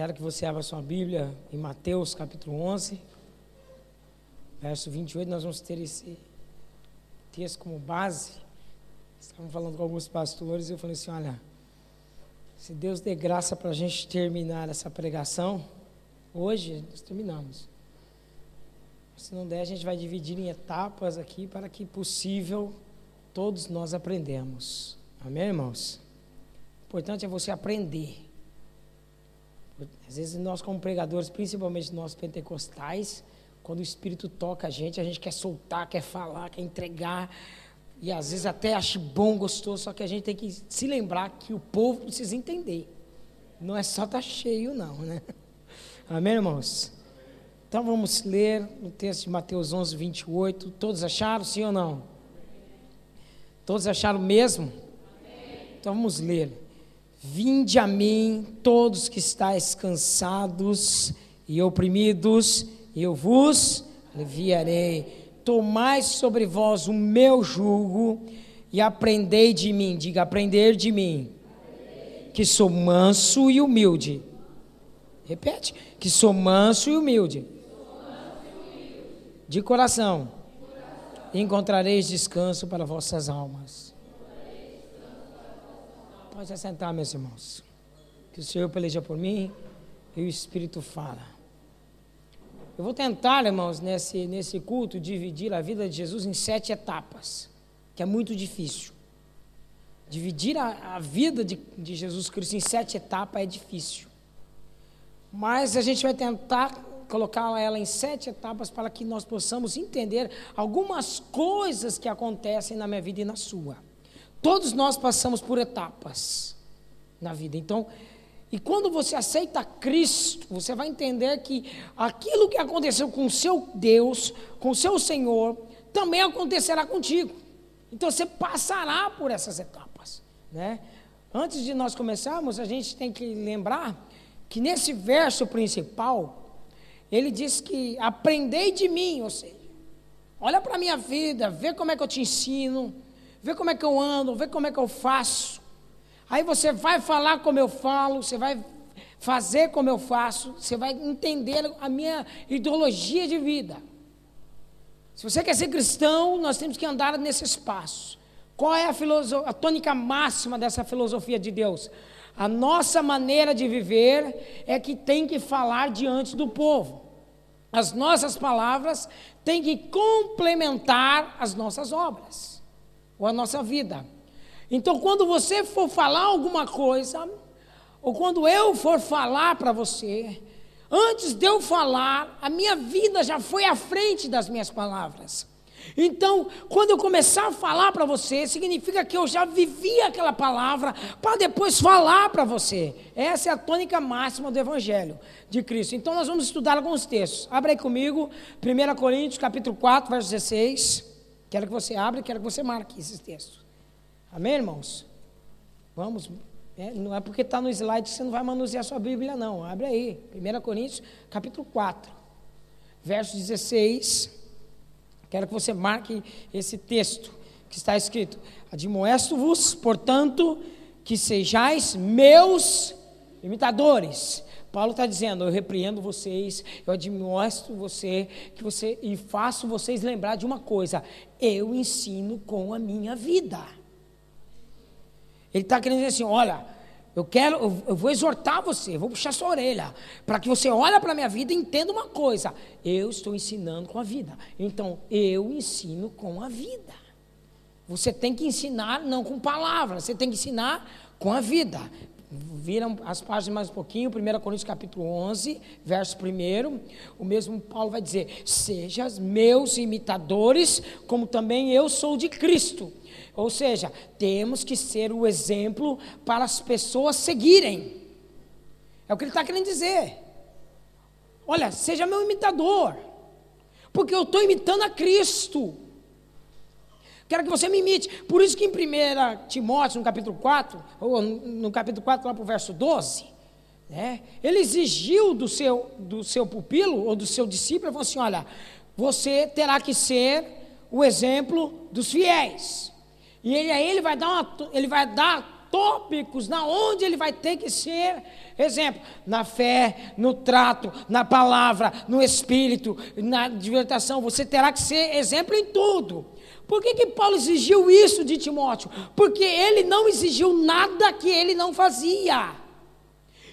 Quero que você abra sua Bíblia em Mateus capítulo 11, verso 28. Nós vamos ter esse texto como base. Estávamos falando com alguns pastores e eu falei assim, olha, se Deus dê graça para a gente terminar essa pregação, hoje nós terminamos. Se não der, a gente vai dividir em etapas aqui para que possível todos nós aprendemos. Amém, irmãos? O importante é você aprender. Às vezes nós como pregadores, principalmente nós pentecostais, quando o Espírito toca a gente quer soltar, quer falar, quer entregar, e às vezes até acha bom, gostoso, só que a gente tem que se lembrar que o povo precisa entender. Não é só estar cheio não, né? Amém, irmãos? Então vamos ler o texto de Mateus 11, 28. Todos acharam, sim ou não? Todos acharam mesmo? Então vamos ler. Vinde a mim, todos que estáis cansados e oprimidos, e eu vos aliviarei. Tomai sobre vós o meu jugo e aprendei de mim. Diga, aprender de mim, que sou manso e humilde. Repete, que sou manso e humilde. De coração. E encontrareis descanso para vossas almas. Pode se assentar, meus irmãos. Que o Senhor peleja por mim e o Espírito fala. Eu vou tentar, irmãos, nesse culto, dividir a vida de Jesus em 7 etapas, que é muito difícil. Dividir a vida de Jesus Cristo em 7 etapas é difícil. Mas a gente vai tentar colocar ela em 7 etapas para que nós possamos entender algumas coisas que acontecem na minha vida e na sua. Todos nós passamos por etapas na vida. Então, e quando você aceita Cristo, você vai entender que aquilo que aconteceu com o seu Deus, com o seu Senhor, também acontecerá contigo. Então, você passará por essas etapas, né? Antes de nós começarmos, a gente tem que lembrar que nesse verso principal, ele diz que aprendei de mim, ou seja, olha para a minha vida, vê como é que eu te ensino, vê como é que eu ando, vê como é que eu faço. Aí você vai falar como eu falo, você vai fazer como eu faço, você vai entender a minha ideologia de vida. Se você quer ser cristão, nós temos que andar nesse espaço. Qual é a tônica máxima dessa filosofia de Deus? A nossa maneira de viver é que tem que falar diante do povo. As nossas palavras têm que complementar as nossas obras, ou a nossa vida. Então, quando você for falar alguma coisa, ou quando eu for falar para você, antes de eu falar, a minha vida já foi à frente das minhas palavras. Então, quando eu começar a falar para você, significa que eu já vivi aquela palavra para depois falar para você. Essa é a tônica máxima do Evangelho de Cristo. Então, nós vamos estudar alguns textos. Abra aí comigo, 1 Coríntios, capítulo 4, verso 16. Quero que você abra e quero que você marque esses textos. Amém, irmãos? Vamos. Não é porque está no slide que você não vai manusear a sua Bíblia, não. Abre aí, 1 Coríntios, capítulo 4, verso 16. Quero que você marque esse texto que está escrito: admoesto-vos, portanto, que sejais meus imitadores. Paulo está dizendo, eu repreendo vocês, eu admoesto você, e faço vocês lembrar de uma coisa: eu ensino com a minha vida. Ele está querendo dizer assim, olha, eu vou exortar você, eu vou puxar sua orelha, para que você olhe para a minha vida e entenda uma coisa: eu estou ensinando com a vida. Então, eu ensino com a vida. Você tem que ensinar não com palavras, você tem que ensinar com a vida. Viram as páginas mais um pouquinho, 1 Coríntios capítulo 11, verso 1, o mesmo Paulo vai dizer, sejam meus imitadores, como também eu sou de Cristo. Ou seja, temos que ser o exemplo para as pessoas seguirem. É o que ele está querendo dizer. Olha, seja meu imitador, porque eu estou imitando a Cristo. Quero que você me imite. Por isso que em 1 Timóteo, no capítulo 4, ou no capítulo 4, lá para o verso 12, né, ele exigiu do seu pupilo, ou do seu discípulo, ele falou assim, olha, você terá que ser o exemplo dos fiéis. E ele vai dar tópicos na onde ele vai ter que ser exemplo, na fé, no trato, na palavra, no espírito, na libertação. Você terá que ser exemplo em tudo. Por que Paulo exigiu isso de Timóteo? Porque ele não exigiu nada que ele não fazia.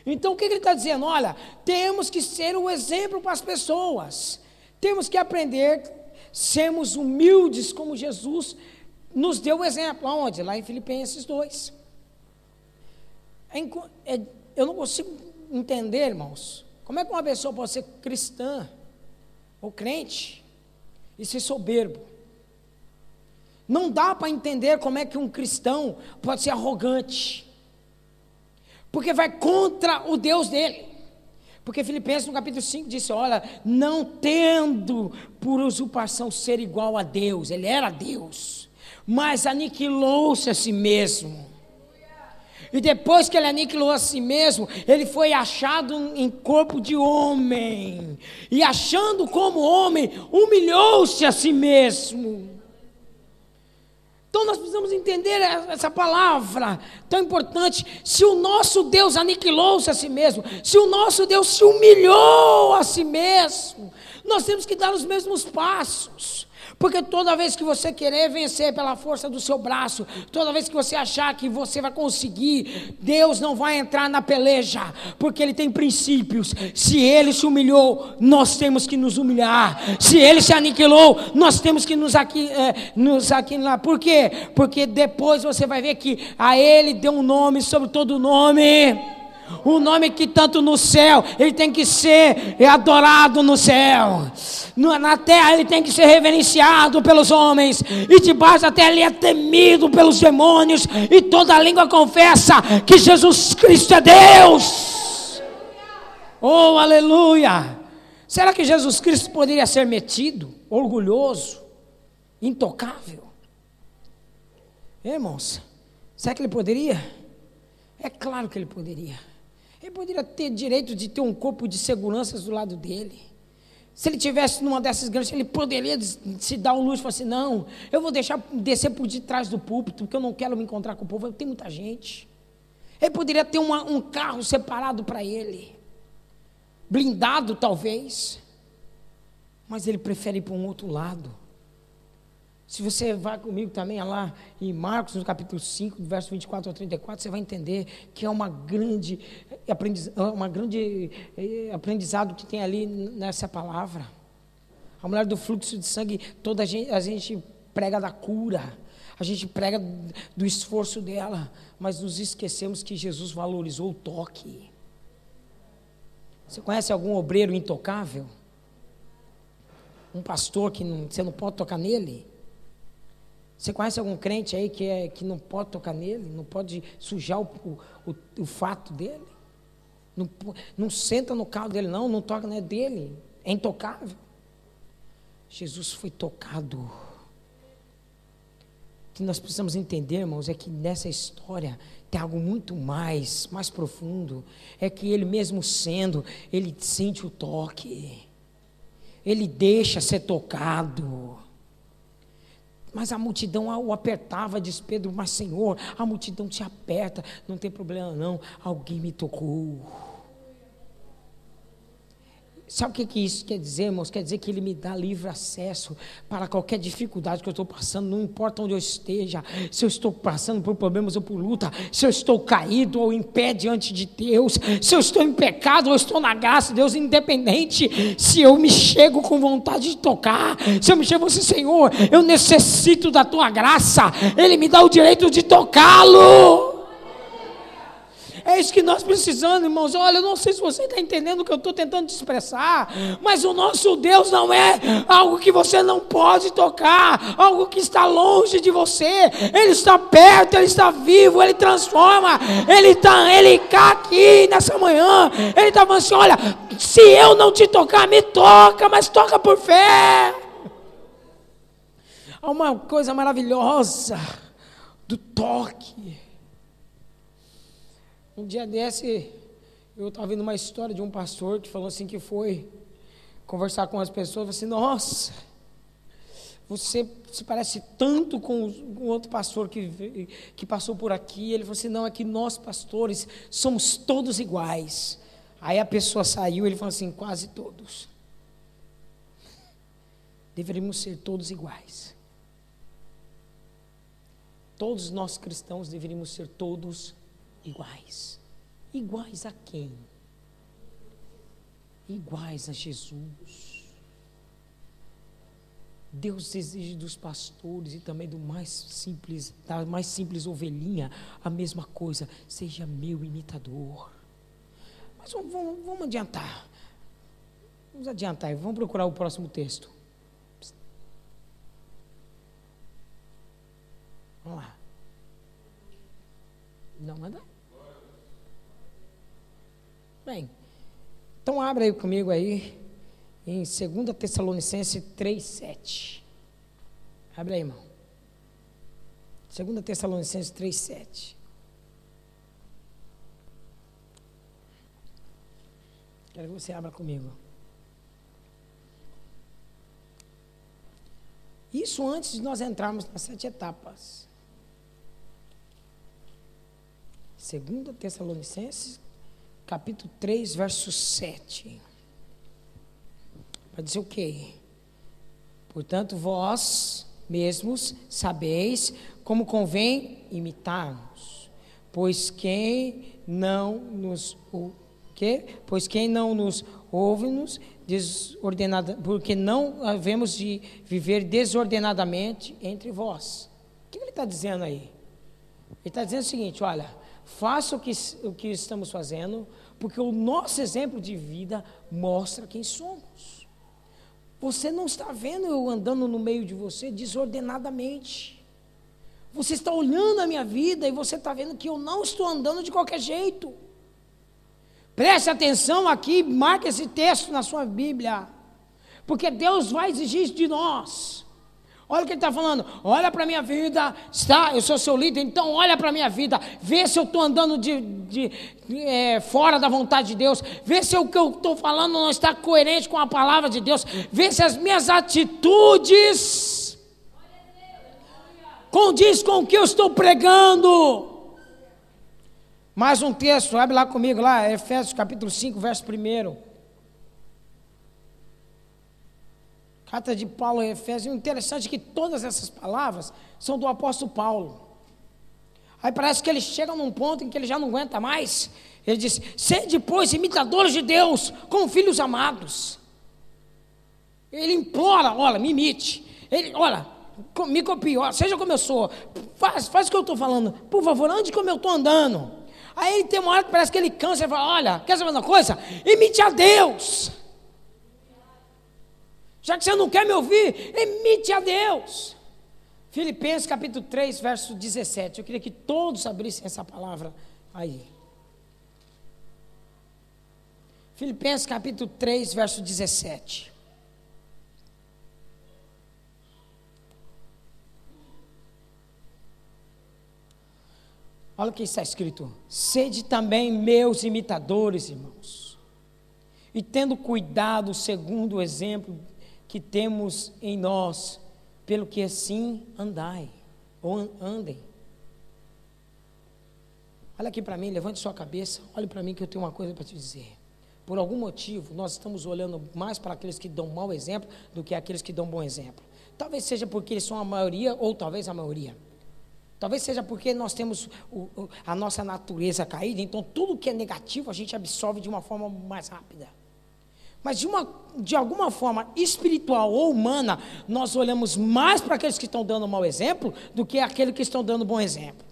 Então o que ele está dizendo? Olha, temos que ser um exemplo para as pessoas, temos que aprender, sermos humildes como Jesus nos deu o exemplo. Aonde? Lá em Filipenses 2. Eu não consigo entender, irmãos, como é que uma pessoa pode ser cristã ou crente e ser soberbo. Não dá para entender como é que um cristão pode ser arrogante, porque vai contra o Deus dele. Porque Filipenses no capítulo 5 disse, olha, não tendo por usurpação ser igual a Deus, ele era Deus, mas aniquilou-se a si mesmo. E depois que ele aniquilou a si mesmo, ele foi achado em corpo de homem, e achando como homem, humilhou-se a si mesmo. Então nós precisamos entender essa palavra tão importante. Se o nosso Deus aniquilou-se a si mesmo, se o nosso Deus se humilhou a si mesmo, nós temos que dar os mesmos passos. Porque toda vez que você querer vencer pela força do seu braço, toda vez que você achar que você vai conseguir, Deus não vai entrar na peleja, porque Ele tem princípios. Se Ele se humilhou, nós temos que nos humilhar. Se Ele se aniquilou, nós temos que nos aniquilar. Por quê? Porque depois você vai ver que a Ele deu um nome sobre todo nome. O nome que tanto no céu, ele tem que ser adorado no céu, na terra ele tem que ser reverenciado pelos homens, e debaixo da terra ele é temido pelos demônios, e toda língua confessa que Jesus Cristo é Deus. Oh, aleluia! Será que Jesus Cristo poderia ser metido, orgulhoso, intocável? Irmãos, será que ele poderia? É claro que ele poderia. Ele poderia ter direito de ter um corpo de seguranças do lado dele. Se ele tivesse numa dessas grandes, ele poderia se dar um luxo e falar assim, não, eu vou deixar descer por detrás do púlpito, porque eu não quero me encontrar com o povo, tem muita gente. Ele poderia ter um carro separado para ele, blindado talvez, mas ele prefere ir para um outro lado. Se você vai comigo também lá em Marcos, no capítulo 5, do verso 24 ao 34, você vai entender que é uma grande aprendizado que tem ali nessa palavra. A mulher do fluxo de sangue, a gente prega da cura, a gente prega do esforço dela, mas nos esquecemos que Jesus valorizou o toque. Você conhece algum obreiro intocável? Um pastor que você não pode tocar nele? Você conhece algum crente aí que não pode tocar nele? Não pode sujar o fato dele? Não senta no carro dele, não toca, não é dele, é intocável. Jesus foi tocado. O que nós precisamos entender, irmãos, é que nessa história tem algo muito mais profundo. É que ele mesmo sendo, ele sente o toque, ele deixa ser tocado. Mas a multidão o apertava, diz Pedro, mas Senhor, a multidão te aperta, não tem problema não, alguém me tocou. Sabe o que isso quer dizer, irmãos? Quer dizer que Ele me dá livre acesso para qualquer dificuldade que eu estou passando, não importa onde eu esteja, se eu estou passando por problemas ou por luta, se eu estou caído ou em pé diante de Deus, se eu estou em pecado ou estou na graça de Deus, independente, se eu me chego com vontade de tocar, se eu me chego assim, Senhor, eu necessito da Tua graça, Ele me dá o direito de tocá-lo. É isso que nós precisamos, irmãos. Olha, eu não sei se você está entendendo o que eu estou tentando te expressar, mas o nosso Deus não é algo que você não pode tocar, algo que está longe de você. Ele está perto, Ele está vivo, Ele transforma, Ele está aqui nessa manhã. Ele está falando assim, olha, se eu não te tocar, me toca, mas toca por fé. Há uma coisa maravilhosa do toque. Um dia desse, eu estava vendo uma história de um pastor que falou assim que foi conversar com as pessoas, falou assim, nossa, você se parece tanto com o outro pastor que passou por aqui. Ele falou assim, não, é que nós pastores somos todos iguais. Aí a pessoa saiu, ele falou assim, quase todos. Deveríamos ser todos iguais. Todos nós cristãos deveríamos ser todos iguais. Iguais a quem? Iguais a Jesus. Deus exige dos pastores e também da mais simples ovelhinha, a mesma coisa, seja meu imitador. Mas vamos adiantar. Vamos adiantar e vamos procurar o próximo texto. Vamos lá. Não manda? Bem, então abre aí comigo aí, em 2 Tessalonicenses 3,7. Abre aí, irmão. 2 Tessalonicenses 3,7. Quero que você abra comigo. Isso antes de nós entrarmos nas 7 etapas. 2 Tessalonicenses, capítulo 3, verso 7. Vai dizer o quê? Portanto, vós mesmos sabeis como convém imitarmos, pois quem não nos ouve-nos desordenada, porque não havemos de viver desordenadamente entre vós. O que ele está dizendo aí? Ele está dizendo o seguinte, olha, faça o que estamos fazendo, porque o nosso exemplo de vida mostra quem somos. Você não está vendo eu andando no meio de você desordenadamente. Você está olhando a minha vida e você está vendo que eu não estou andando de qualquer jeito. Preste atenção aqui, marque esse texto na sua Bíblia, porque Deus vai exigir isso de nós. Olha o que ele está falando, olha para a minha vida, eu sou seu líder, então olha para a minha vida, vê se eu estou andando fora da vontade de Deus, vê se o que eu estou falando não está coerente com a palavra de Deus, vê se as minhas atitudes condiz com o que eu estou pregando. Mais um texto, abre lá comigo, lá, Efésios capítulo 5, verso 1. Carta de Paulo a Efésios. Interessante que todas essas palavras são do apóstolo Paulo. Aí parece que ele chega num ponto em que ele já não aguenta mais. Ele diz, sede, pois, imitadores de Deus, como filhos amados. Ele implora, olha, me imite. Ele, olha, me copie, olha, seja como eu sou. Faz o que eu estou falando. Por favor, ande como eu estou andando. Aí ele tem uma hora que parece que ele cansa e fala, olha, quer saber uma coisa? Imite a Deus. Já que você não quer me ouvir, imite a Deus. Filipenses capítulo 3, verso 17. Eu queria que todos abrissem essa palavra aí. Filipenses capítulo 3, verso 17. Olha o que está escrito. Sede também meus imitadores, irmãos, e tendo cuidado segundo o exemplo que temos em nós, pelo que assim andai, ou andem. Olha aqui para mim, levante sua cabeça, olhe para mim que eu tenho uma coisa para te dizer. Por algum motivo, nós estamos olhando mais para aqueles que dão mau exemplo do que aqueles que dão bom exemplo. Talvez seja porque eles são a maioria, ou talvez a maioria. Talvez seja porque nós temos a nossa natureza caída, então tudo que é negativo a gente absorve de uma forma mais rápida. Mas de alguma forma espiritual ou humana, nós olhamos mais para aqueles que estão dando mau exemplo do que aqueles que estão dando bom exemplo.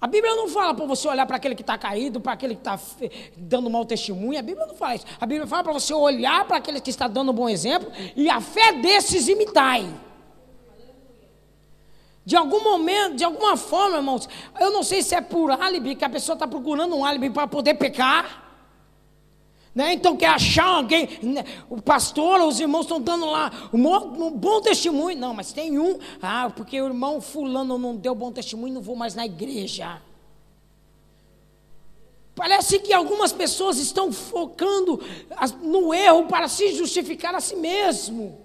A Bíblia não fala para você olhar para aquele que está caído, para aquele que está dando mau testemunho. A Bíblia não fala isso. A Bíblia fala para você olhar para aquele que está dando bom exemplo e a fé desses imitai. De algum momento, de alguma forma, irmãos, eu não sei se é por álibi, que a pessoa está procurando um álibi para poder pecar. Né? Então quer achar alguém, né? O pastor, os irmãos estão dando lá um bom testemunho. Não, mas tem porque o irmão fulano não deu bom testemunho, não vou mais na igreja. Parece que algumas pessoas estão focando no erro para se justificar a si mesmo.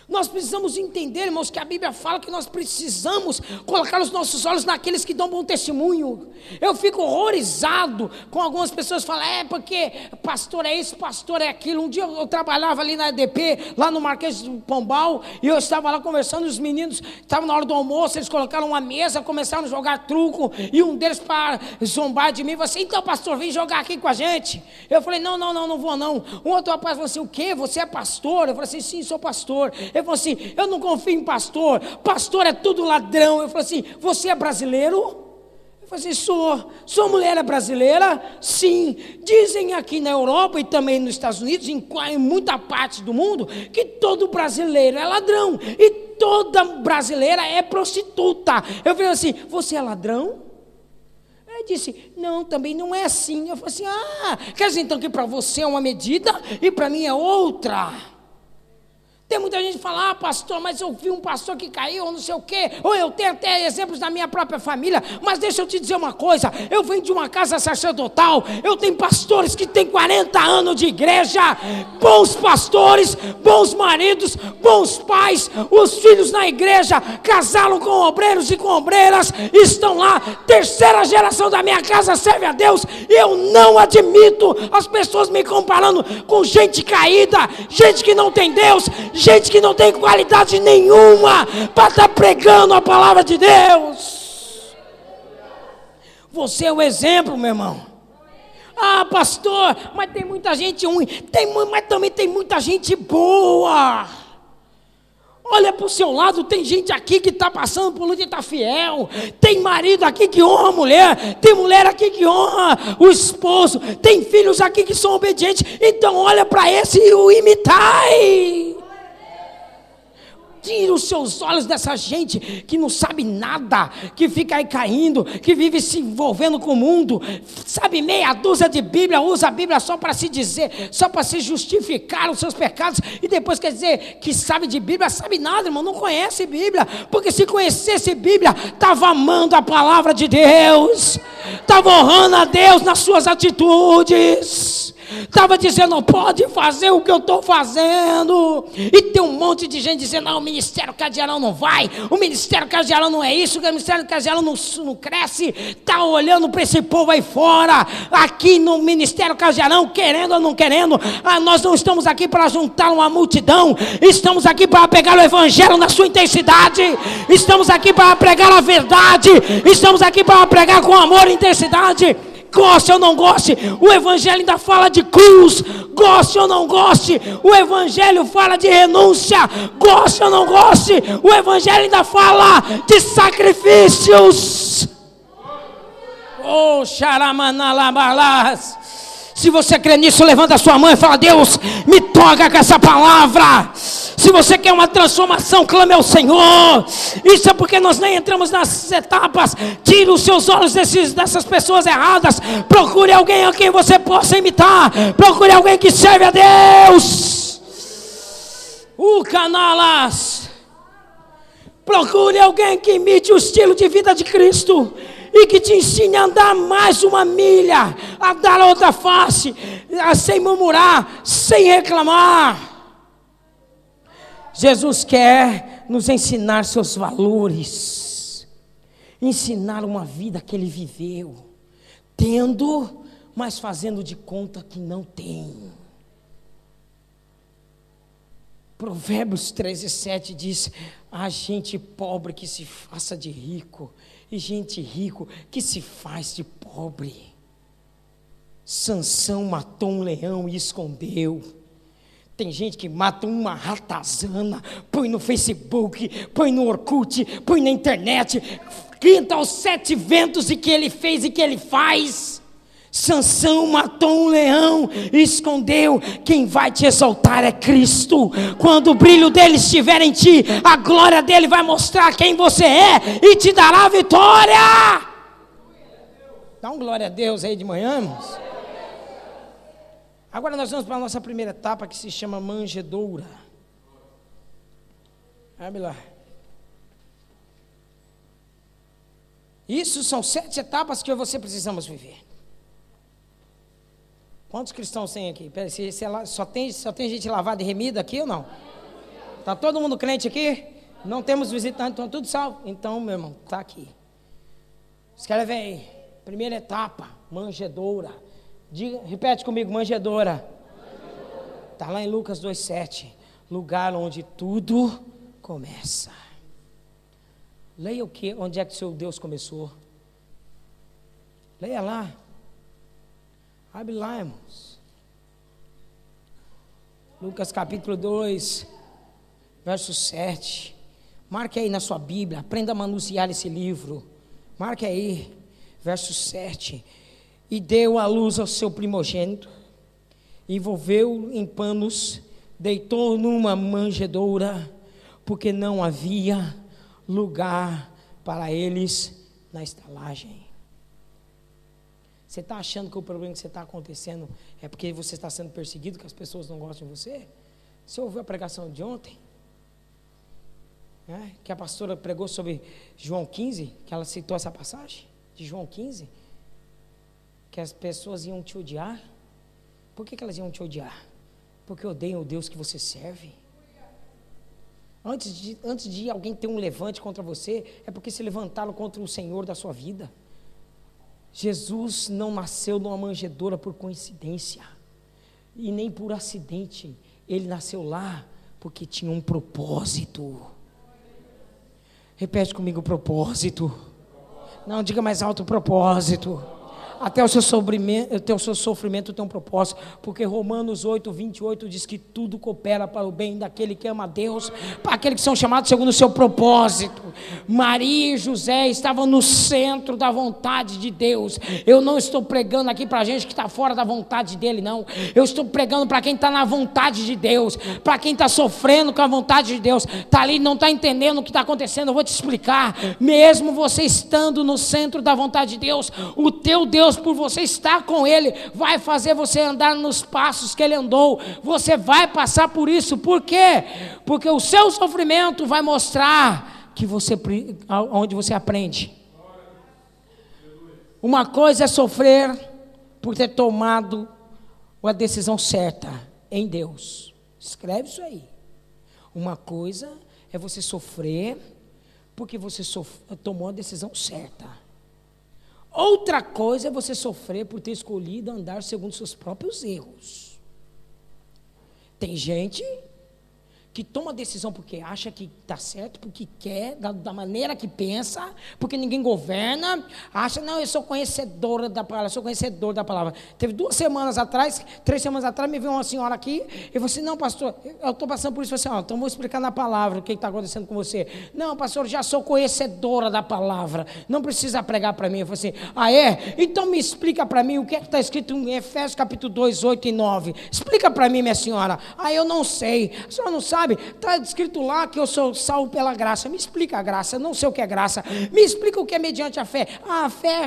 Nós precisamos entender, irmãos, que a Bíblia fala que nós precisamos colocar os nossos olhos naqueles que dão bom testemunho. Eu fico horrorizado com algumas pessoas que falam, porque pastor é isso, pastor é aquilo. Um dia eu trabalhava ali na EDP, lá no Marquês do Pombal, e eu estava lá conversando, os meninos estavam na hora do almoço, eles colocaram uma mesa, começaram a jogar truco, e um deles, para zombar de mim, falou assim, então pastor, vem jogar aqui com a gente. Eu falei, não vou não. Um outro rapaz falou assim, o quê? Você é pastor? Eu falei assim, sim, sou pastor. Ele falou assim, eu não confio em pastor, pastor é tudo ladrão. Eu falei assim, você é brasileiro? Eu falei assim, sou. Sua mulher é brasileira? Sim. Dizem aqui na Europa e também nos Estados Unidos, em muita parte do mundo, que todo brasileiro é ladrão e toda brasileira é prostituta. Eu falei assim, você é ladrão? Ele disse, não, também não é assim. Eu falei assim, quer dizer então que para você é uma medida e para mim é outra. Tem muita gente que fala, pastor, mas eu vi um pastor que caiu, ou não sei o quê, ou eu tenho até exemplos da minha própria família, mas deixa eu te dizer uma coisa, eu venho de uma casa sacerdotal, eu tenho pastores que têm 40 anos de igreja, bons pastores, bons maridos, bons pais, os filhos na igreja, casaram com obreiros e com obreiras, estão lá, terceira geração da minha casa serve a Deus, e eu não admito as pessoas me comparando com gente caída, gente que não tem Deus, gente que não tem qualidade nenhuma para estar pregando a palavra de Deus. Você é o exemplo, meu irmão. Pastor, mas tem muita gente ruim, mas também tem muita gente boa. Olha para o seu lado, tem gente aqui que está passando por luta e está fiel. Tem marido aqui que honra a mulher. Tem mulher aqui que honra o esposo. Tem filhos aqui que são obedientes. Então olha para esse e o imitai. Tira os seus olhos dessa gente que não sabe nada, que fica aí caindo, que vive se envolvendo com o mundo, sabe meia dúzia de Bíblia, usa a Bíblia só para se dizer, só para se justificar os seus pecados, e depois quer dizer que sabe de Bíblia, sabe nada, irmão, não conhece Bíblia, porque se conhecesse Bíblia, estava amando a palavra de Deus, estava honrando a Deus nas suas atitudes, estava dizendo, não pode fazer o que eu estou fazendo. E tem um monte de gente dizendo, não, o ministério Cadeirão não vai, o ministério Cadeirão não é isso, o ministério Cadeirão não cresce. Está olhando para esse povo aí fora, aqui no ministério Cadeirão, querendo ou não querendo, nós não estamos aqui para juntar uma multidão, estamos aqui para pregar o evangelho na sua intensidade, estamos aqui para pregar a verdade, estamos aqui para pregar com amor e intensidade. Goste ou não goste, o evangelho ainda fala de cruz. Goste ou não goste, o evangelho fala de renúncia. Goste ou não goste, o evangelho ainda fala de sacrifícios. Xaramanalabalás. Se você crê nisso, levanta a sua mão e fala, Deus, me toca com essa palavra. Se você quer uma transformação, clame ao Senhor. Isso é porque nós nem entramos nas etapas. Tire os seus olhos dessas pessoas erradas. Procure alguém a quem você possa imitar. Procure alguém que serve a Deus. Canalas. Procure alguém que imite o estilo de vida de Cristo e que te ensine a andar mais uma milha, a dar a outra face, sem murmurar, sem reclamar. Jesus quer nos ensinar seus valores, ensinar uma vida que ele viveu, tendo, mas fazendo de conta que não tem. Provérbios 13:7 diz, há gente pobre que se faça de rico, e gente rico que se faz de pobre. Sansão matou um leão e escondeu. Tem gente que mata uma ratazana, põe no Facebook, põe no Orkut, põe na internet, grita aos 7 ventos e que ele fez e que ele faz. Sansão matou um leão e escondeu. Quem vai te exaltar é Cristo. Quando o brilho dele estiver em ti, a glória dele vai mostrar quem você é e te dará a vitória. Dá um glória a Deus aí de manhã, irmãos. Agora nós vamos para a nossa primeira etapa, que se chama manjedoura. Abre lá. Isso são 7 etapas que eu e você precisamos viver. Quantos cristãos tem aqui? Pera, só tem gente lavada e remida aqui ou não? Tá todo mundo crente aqui? Não temos visitante, então tudo salvo. Então, meu irmão, tá aqui. Escreve aí. Primeira etapa, manjedoura. Repete comigo, manjedoura. Está lá em Lucas 2,7. Lugar onde tudo começa. Leia o que? Onde é que o seu Deus começou? Leia lá. Abre lá, irmãos. Lucas capítulo 2, verso 7. Marque aí na sua Bíblia. Aprenda a manusear esse livro. Marque aí. Verso 7. E deu à luz ao seu primogênito, envolveu-o em panos, deitou numa manjedoura, porque não havia lugar para eles na estalagem. Você está achando que o problema que você está acontecendo é porque você está sendo perseguido, que as pessoas não gostam de você? Você ouviu a pregação de ontem? Que a pastora pregou sobre João 15, que ela citou essa passagem de João 15, que as pessoas iam te odiar. Por que elas iam te odiar? Porque odeiam o Deus que você serve. Antes de alguém ter um levante contra você, é porque se levantaram contra o Senhor da sua vida. Jesus não nasceu numa manjedoura por coincidência, e nem por acidente. Ele nasceu lá porque tinha um propósito. Repete comigo, propósito. Não, diga mais alto, propósito. Até o seu sofrimento tem um propósito, porque Romanos 8:28 diz que tudo coopera para o bem daquele que ama a Deus, para aqueles que são chamados segundo o seu propósito. Maria e José estavam no centro da vontade de Deus. Eu não estou pregando aqui para gente que está fora da vontade dele, não. Eu estou pregando para quem está na vontade de Deus, para quem está sofrendo com a vontade de Deus, está ali, não está entendendo o que está acontecendo. Eu vou te explicar. Mesmo você estando no centro da vontade de Deus, o teu Deus, por você estar com Ele, vai fazer você andar nos passos que Ele andou. Você vai passar por isso. Por quê? Porque o seu sofrimento vai mostrar que onde você aprende. Uma coisa é sofrer por ter tomado a decisão certa em Deus. Escreve isso aí. Uma coisa é você sofrer porque você tomou a decisão certa. Outra coisa é você sofrer por ter escolhido andar segundo seus próprios erros. Tem gente que toma decisão porque acha que está certo, porque quer, da maneira que pensa, porque ninguém governa, acha, não, eu sou conhecedora da palavra, sou conhecedor da palavra. Teve 3 semanas atrás, me veio uma senhora aqui, e falou assim, não, pastor, eu estou passando por isso. Eu falei assim, então vou explicar na palavra o que está acontecendo com você. Não, pastor, já sou conhecedora da palavra, não precisa pregar para mim. Eu falei assim, ah é? Então me explica para mim o que é que está escrito em Efésios capítulo 2, 8 e 9. Explica para mim, minha senhora. Ah, eu não sei. A senhora não sabe? Está escrito lá que eu sou salvo pela graça. Me explica a graça, não sei o que é graça. Me explica o que é mediante a fé. Ah, fé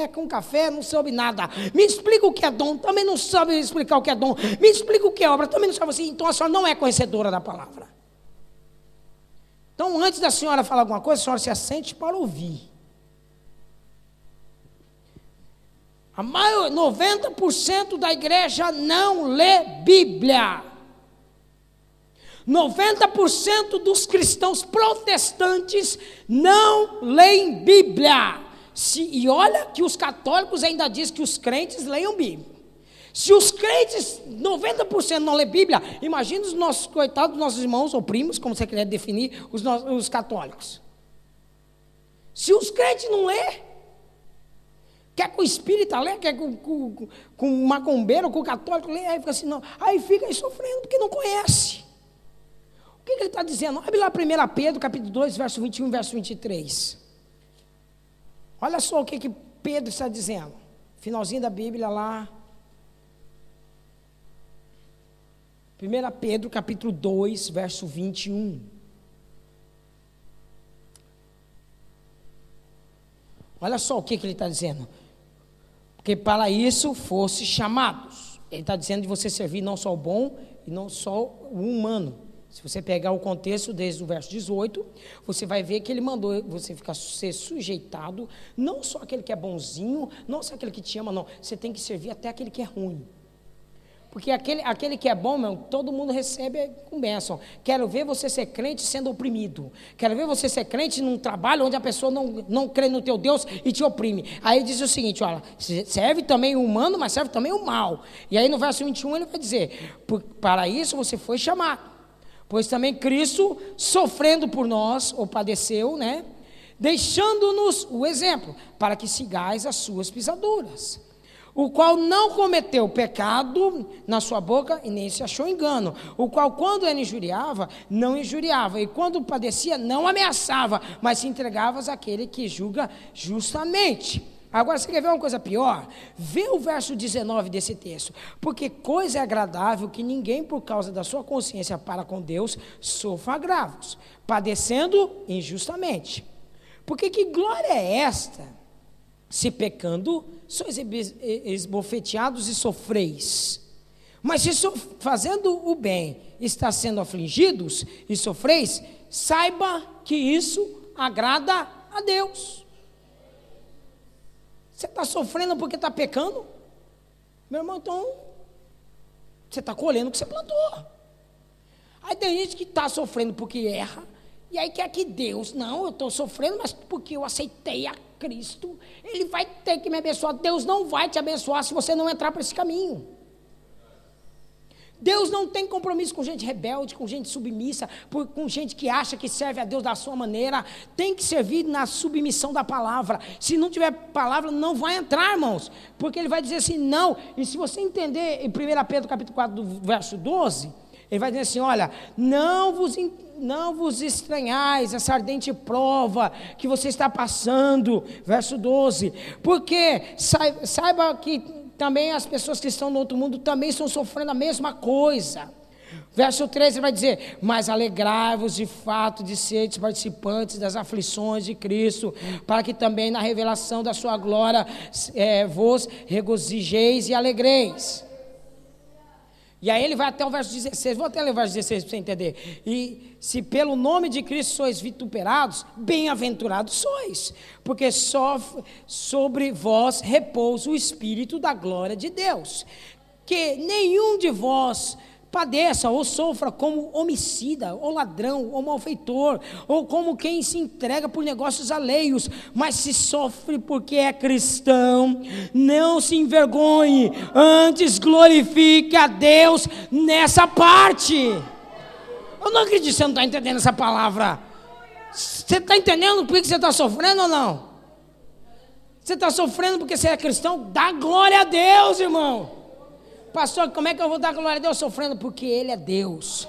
com café, não soube nada. Me explica o que é dom, também não sabe explicar o que é dom. Me explica o que é obra, também não sabe assim. Então a senhora não é conhecedora da palavra. Então antes da senhora falar alguma coisa, a senhora se assente para ouvir. A maior, 90% da igreja não lê Bíblia. 90% dos cristãos protestantes não leem Bíblia. E olha que os católicos ainda dizem que os crentes leiam Bíblia. Se os crentes, 90% não lê Bíblia, imagina os nossos coitados, nossos irmãos ou primos, como você quiser definir, os católicos. Se os crentes não lê, quer que o espírita lê, quer que com o macumbeiro, com o católico lê, aí fica assim, não, aí fica aí sofrendo porque não conhece. O que ele está dizendo? Abre lá 1 Pedro, capítulo 2, verso 21 e verso 23. Olha só o que Pedro está dizendo. Finalzinho da Bíblia lá. 1 Pedro, capítulo 2, verso 21. Olha só o que ele está dizendo. Porque para isso fosse chamados. Ele está dizendo de você servir não só o bom e não só o humano. Se você pegar o contexto desde o verso 18, você vai ver que ele mandou você ser sujeitado, não só aquele que é bonzinho, não só aquele que te ama, não. Você tem que servir até aquele que é ruim. Porque aquele que é bom, meu, todo mundo recebe com bênção. Quero ver você ser crente sendo oprimido. Quero ver você ser crente num trabalho onde a pessoa não crê no teu Deus e te oprime. Aí diz o seguinte, olha, serve também o humano, mas serve também o mal. E aí no verso 21 ele vai dizer, para isso você foi chamado. Pois também Cristo, sofrendo por nós, ou padeceu, né? Deixando-nos o exemplo, para que sigais as suas pisaduras. O qual não cometeu pecado na sua boca e nem se achou engano. O qual, quando ele injuriava, não injuriava. E quando padecia, não ameaçava, mas se entregava àquele que julga justamente. Agora, você quer ver uma coisa pior? Vê o verso 19 desse texto. Porque coisa é agradável que ninguém, por causa da sua consciência para com Deus, sofra agravos, padecendo injustamente. Porque que glória é esta? Se pecando, sois esbofeteados e sofreis. Mas se fazendo o bem, está sendo afligidos e sofreis, saiba que isso agrada a Deus. Você está sofrendo porque está pecando? Meu irmão, então, você está colhendo o que você plantou. Aí tem gente que está sofrendo porque erra, e aí quer que Deus, não, eu estou sofrendo, mas porque eu aceitei a Cristo, Ele vai ter que me abençoar. Deus não vai te abençoar se você não entrar por esse caminho. Deus não tem compromisso com gente rebelde, com gente submissa, com gente que acha que serve a Deus da sua maneira. Tem que servir na submissão da palavra. Se não tiver palavra, não vai entrar, irmãos, porque Ele vai dizer assim, não. E se você entender em 1 Pedro capítulo 4, do verso 12, Ele vai dizer assim, olha, não vos estranhais essa ardente prova que você está passando, verso 12, porque saiba que também as pessoas que estão no outro mundo também estão sofrendo a mesma coisa. Verso 13 vai dizer, mas alegrai-vos de fato de seres participantes das aflições de Cristo, para que também na revelação da sua glória vos regozijeis e alegreis. E aí ele vai até o verso 16, vou até ler o verso 16 para você entender. E se pelo nome de Cristo sois vituperados, bem-aventurados sois, porque só sobre vós repousa o Espírito da glória de Deus. Que nenhum de vós padeça ou sofra como homicida, ou ladrão, ou malfeitor, ou como quem se entrega por negócios alheios, mas se sofre porque é cristão, não se envergonhe, antes glorifique a Deus nessa parte. Eu não acredito que você não está entendendo essa palavra. Você está entendendo por que você está sofrendo ou não? Você está sofrendo porque você é cristão? Dá glória a Deus, irmão. Pastor, como é que eu vou dar glória a Deus sofrendo? Porque Ele é Deus.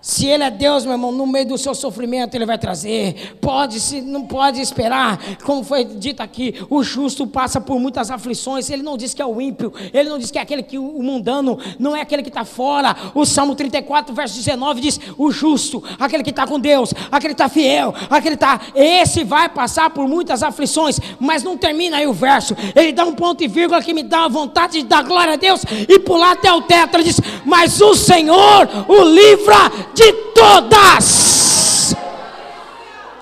Se Ele é Deus, meu irmão, no meio do seu sofrimento Ele vai trazer. Não pode esperar, como foi dito aqui, o justo passa por muitas aflições. Ele não diz que é o ímpio, Ele não diz que é aquele que o mundano, não é aquele que está fora. O Salmo 34, verso 19 diz, o justo, aquele que está com Deus, aquele que está fiel, esse vai passar por muitas aflições. Mas não termina aí o verso, ele dá um ponto e vírgula que me dá a vontade de dar glória a Deus e pular até o teto. Ele diz, mas o Senhor o livra de todas.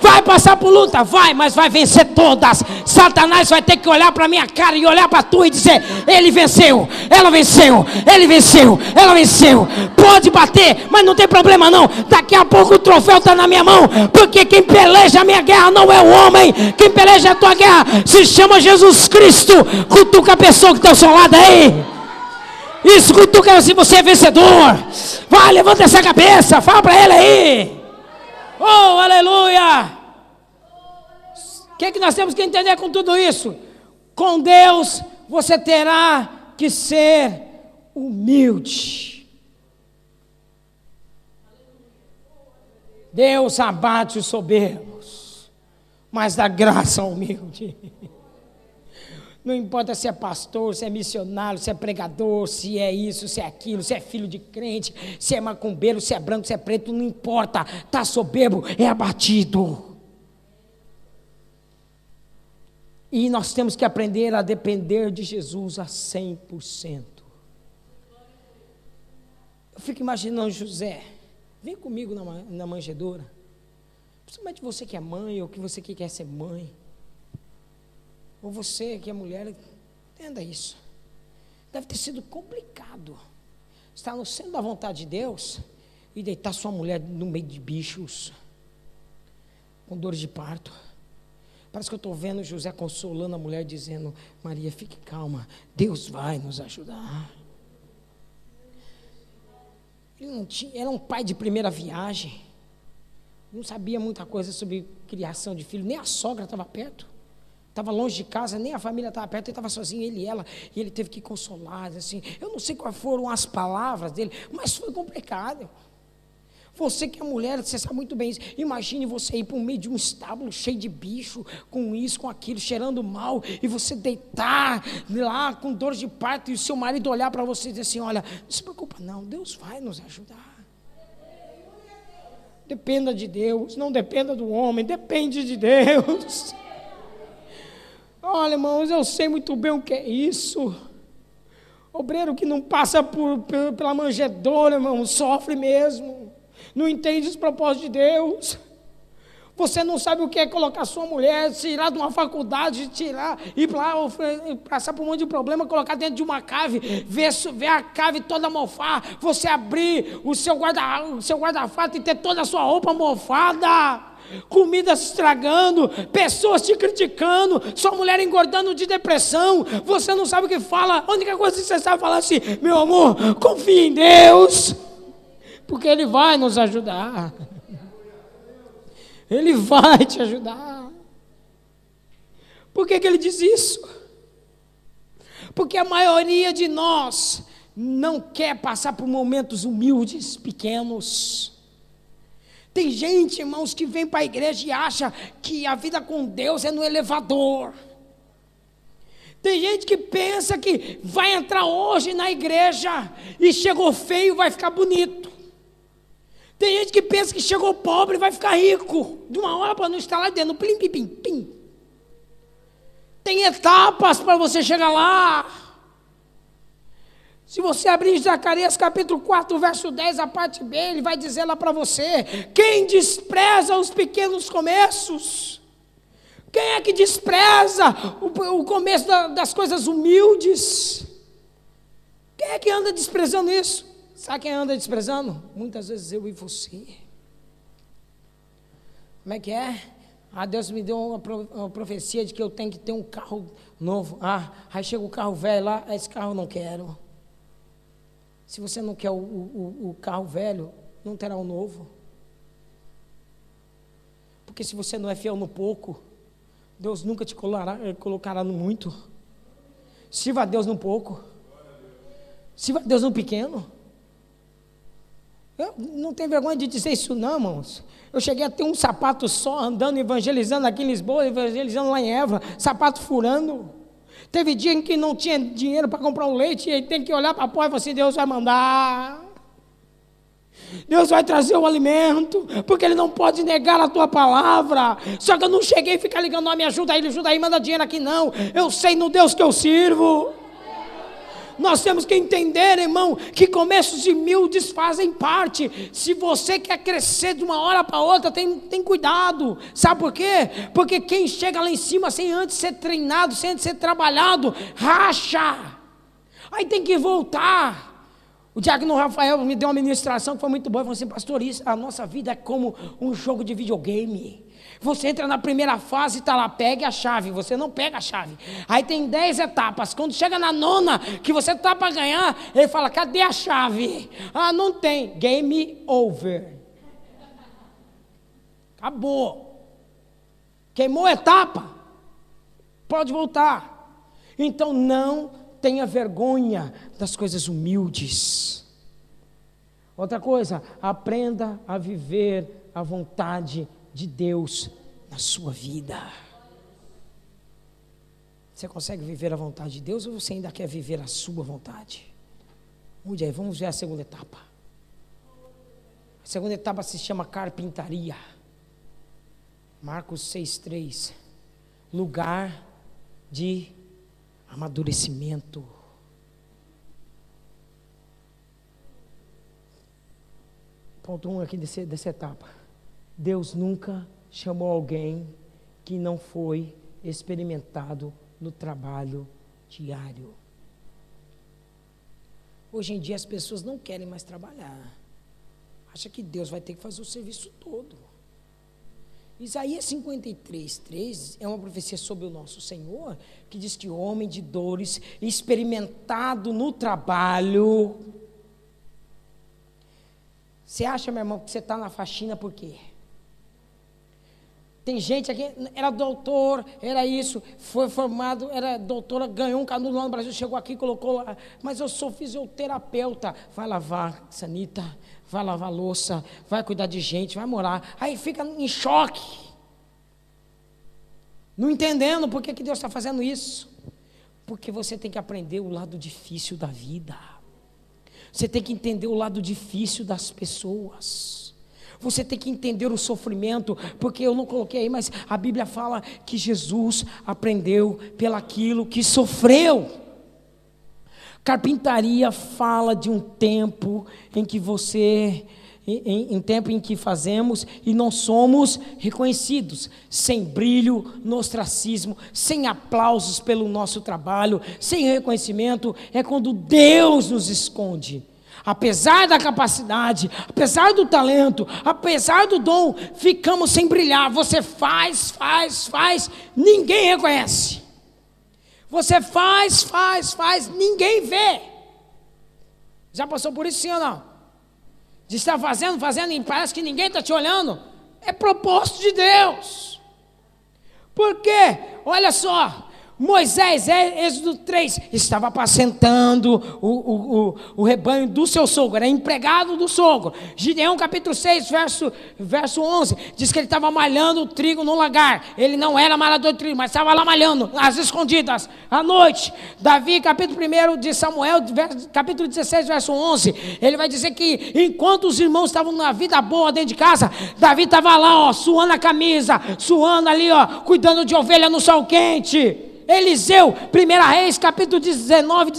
Vai passar por luta? Vai, mas vai vencer todas. Satanás vai ter que olhar para a minha cara e olhar para a tua e dizer, ele venceu, ela venceu, ele venceu, ela venceu. Pode bater, mas não tem problema não. Daqui a pouco o troféu está na minha mão, porque quem peleja a minha guerra não é o homem, quem peleja a tua guerra se chama Jesus Cristo. Cutuca a pessoa que está ao seu lado aí. Isso, cutuca se você é vencedor. Vai, levanta essa cabeça, fala para ele aí. Oh, aleluia. O que nós temos que entender com tudo isso? Com Deus você terá que ser humilde. Deus abate os soberbos, mas dá graça ao humilde. Não importa se é pastor, se é missionário, se é pregador, se é isso, se é aquilo, se é filho de crente, se é macumbeiro, se é branco, se é preto, não importa. Está soberbo, é abatido. E nós temos que aprender a depender de Jesus a 100%. Eu fico imaginando José, vem comigo na manjedoura. Principalmente você que é mãe, ou que você que quer ser mãe. Ou você que é mulher, entenda isso. Deve ter sido complicado estar no centro da vontade de Deus e deitar sua mulher no meio de bichos, com dores de parto. Parece que eu estou vendo José consolando a mulher, dizendo: Maria, fique calma, Deus vai nos ajudar. Ele não tinha, era um pai de primeira viagem, não sabia muita coisa sobre criação de filho, nem a sogra estava perto, estava longe de casa, nem a família estava perto, ele estava sozinho, ele e ela, e ele teve que consolar, assim. Eu não sei quais foram as palavras dele, mas foi complicado. Você que é mulher, você sabe muito bem isso. Imagine você ir para o meio de um estábulo cheio de bicho, com isso, com aquilo, cheirando mal, e você deitar lá com dor de parto, e o seu marido olhar para você e dizer assim: olha, não se preocupa não, Deus vai nos ajudar. Dependa de Deus, não dependa do homem, depende de Deus. Olha, irmãos, eu sei muito bem o que é isso. Obreiro que não passa pela manjedoura, irmão, sofre mesmo. Não entende os propósitos de Deus. Você não sabe o que é colocar sua mulher, tirar de uma faculdade, ir para lá, passar por um monte de problema, colocar dentro de uma cave, ver a cave toda mofar, você abrir o seu guarda-fato e ter toda a sua roupa mofada, comida se estragando, pessoas te criticando, sua mulher engordando de depressão, você não sabe o que fala. A única coisa que você sabe falar é assim: meu amor, confia em Deus, porque Ele vai nos ajudar. Ele vai te ajudar. Por que Ele diz isso? Porque a maioria de nós não quer passar por momentos humildes, pequenos. Tem gente, irmãos, que vem para a igreja e acha que a vida com Deus é no elevador. Tem gente que pensa que vai entrar hoje na igreja e chegou feio, vai ficar bonito. Tem gente que pensa que chegou pobre e vai ficar rico, de uma hora para não estar lá dentro, plim, pim, pim, pim. Tem etapas para você chegar lá. Se você abrir Zacarias capítulo 4, verso 10, a parte B, ele vai dizer lá para você: quem despreza os pequenos começos? Quem é que despreza o começo das coisas humildes? Quem é que anda desprezando isso? Sabe quem anda desprezando? Muitas vezes eu e você. Como é que é? Deus me deu uma profecia de que eu tenho que ter um carro novo. Aí chega o carro velho lá, esse carro eu não quero. Se você não quer o carro velho, não terá o novo. Porque se você não é fiel no pouco, Deus nunca te colocará no muito. Sirva a Deus no pouco. Sirva a Deus no pequeno. Eu não tenho vergonha de dizer isso não, irmãos. Eu cheguei a ter um sapato só, andando, evangelizando aqui em Lisboa, evangelizando lá em Évora, sapato furando. Teve dia em que não tinha dinheiro para comprar um leite, e aí tem que olhar para a porta e falar assim: Deus vai mandar. Deus vai trazer o alimento, porque Ele não pode negar a tua palavra. Só que eu não cheguei a ficar ligando: me ajuda aí, manda dinheiro aqui, não. Eu sei no Deus que eu sirvo. Nós temos que entender, irmão, que começos humildes fazem parte. Se você quer crescer de uma hora para outra, tem cuidado. Sabe por quê? Porque quem chega lá em cima sem antes ser treinado, sem antes ser trabalhado, racha. Aí tem que voltar. O diácono Rafael me deu uma ministração que foi muito boa. Ele falou assim: pastor, a nossa vida é como um jogo de videogame. Você entra na primeira fase e está lá, pegue a chave. Você não pega a chave. Aí tem 10 etapas. Quando chega na 9ª, que você está para ganhar, ele fala: cadê a chave? Não tem. Game over. Acabou. Queimou a etapa. Pode voltar. Então não tenha vergonha das coisas humildes. Outra coisa, aprenda a viver a vontade de Deus na sua vida. Você consegue viver a vontade de Deus ou você ainda quer viver a sua vontade? Mude aí, vamos ver a segunda etapa. A segunda etapa se chama carpintaria. Marcos 6,3. Lugar de amadurecimento. Ponto 1 aqui dessa etapa. Deus nunca chamou alguém que não foi experimentado no trabalho diário. Hoje em dia as pessoas não querem mais trabalhar. Acha que Deus vai ter que fazer o serviço todo. Isaías 53:3 é uma profecia sobre o nosso Senhor, que diz que homem de dores, experimentado no trabalho. Você acha, meu irmão, que você está na faxina por quê? Tem gente aqui, era doutor, era isso, foi formado, era doutora, ganhou um canudo lá no Brasil, chegou aqui, colocou lá, mas eu sou fisioterapeuta. Vai lavar sanita, vai lavar louça, vai cuidar de gente, vai morar. Aí fica em choque, não entendendo por que Deus está fazendo isso. Porque você tem que aprender o lado difícil da vida. Você tem que entender o lado difícil das pessoas. Você tem que entender o sofrimento, porque eu não coloquei aí, mas a Bíblia fala que Jesus aprendeu pelaquilo que sofreu. Carpintaria fala de um tempo em que tempo em que fazemos e não somos reconhecidos, sem brilho, no ostracismo, sem aplausos pelo nosso trabalho, sem reconhecimento, é quando Deus nos esconde. Apesar da capacidade, apesar do talento, apesar do dom, ficamos sem brilhar. Você faz, ninguém reconhece. Você faz, ninguém vê. Já passou por isso, sim ou não? De estar fazendo e parece que ninguém está te olhando. É propósito de Deus. Por quê? Olha só. Moisés, Êxodo 3, estava apacentando o rebanho do seu sogro, era empregado do sogro. Gideão capítulo 6, verso 11, diz que ele estava malhando o trigo no lagar. Ele não era malhador de trigo, mas estava lá malhando, às escondidas, à noite. Davi capítulo 1 de Samuel, capítulo 16, verso 11, ele vai dizer que enquanto os irmãos estavam na vida boa dentro de casa, Davi estava lá, suando a camisa, suando ali, cuidando de ovelha no sol quente. Eliseu, 1 Reis, capítulo 19,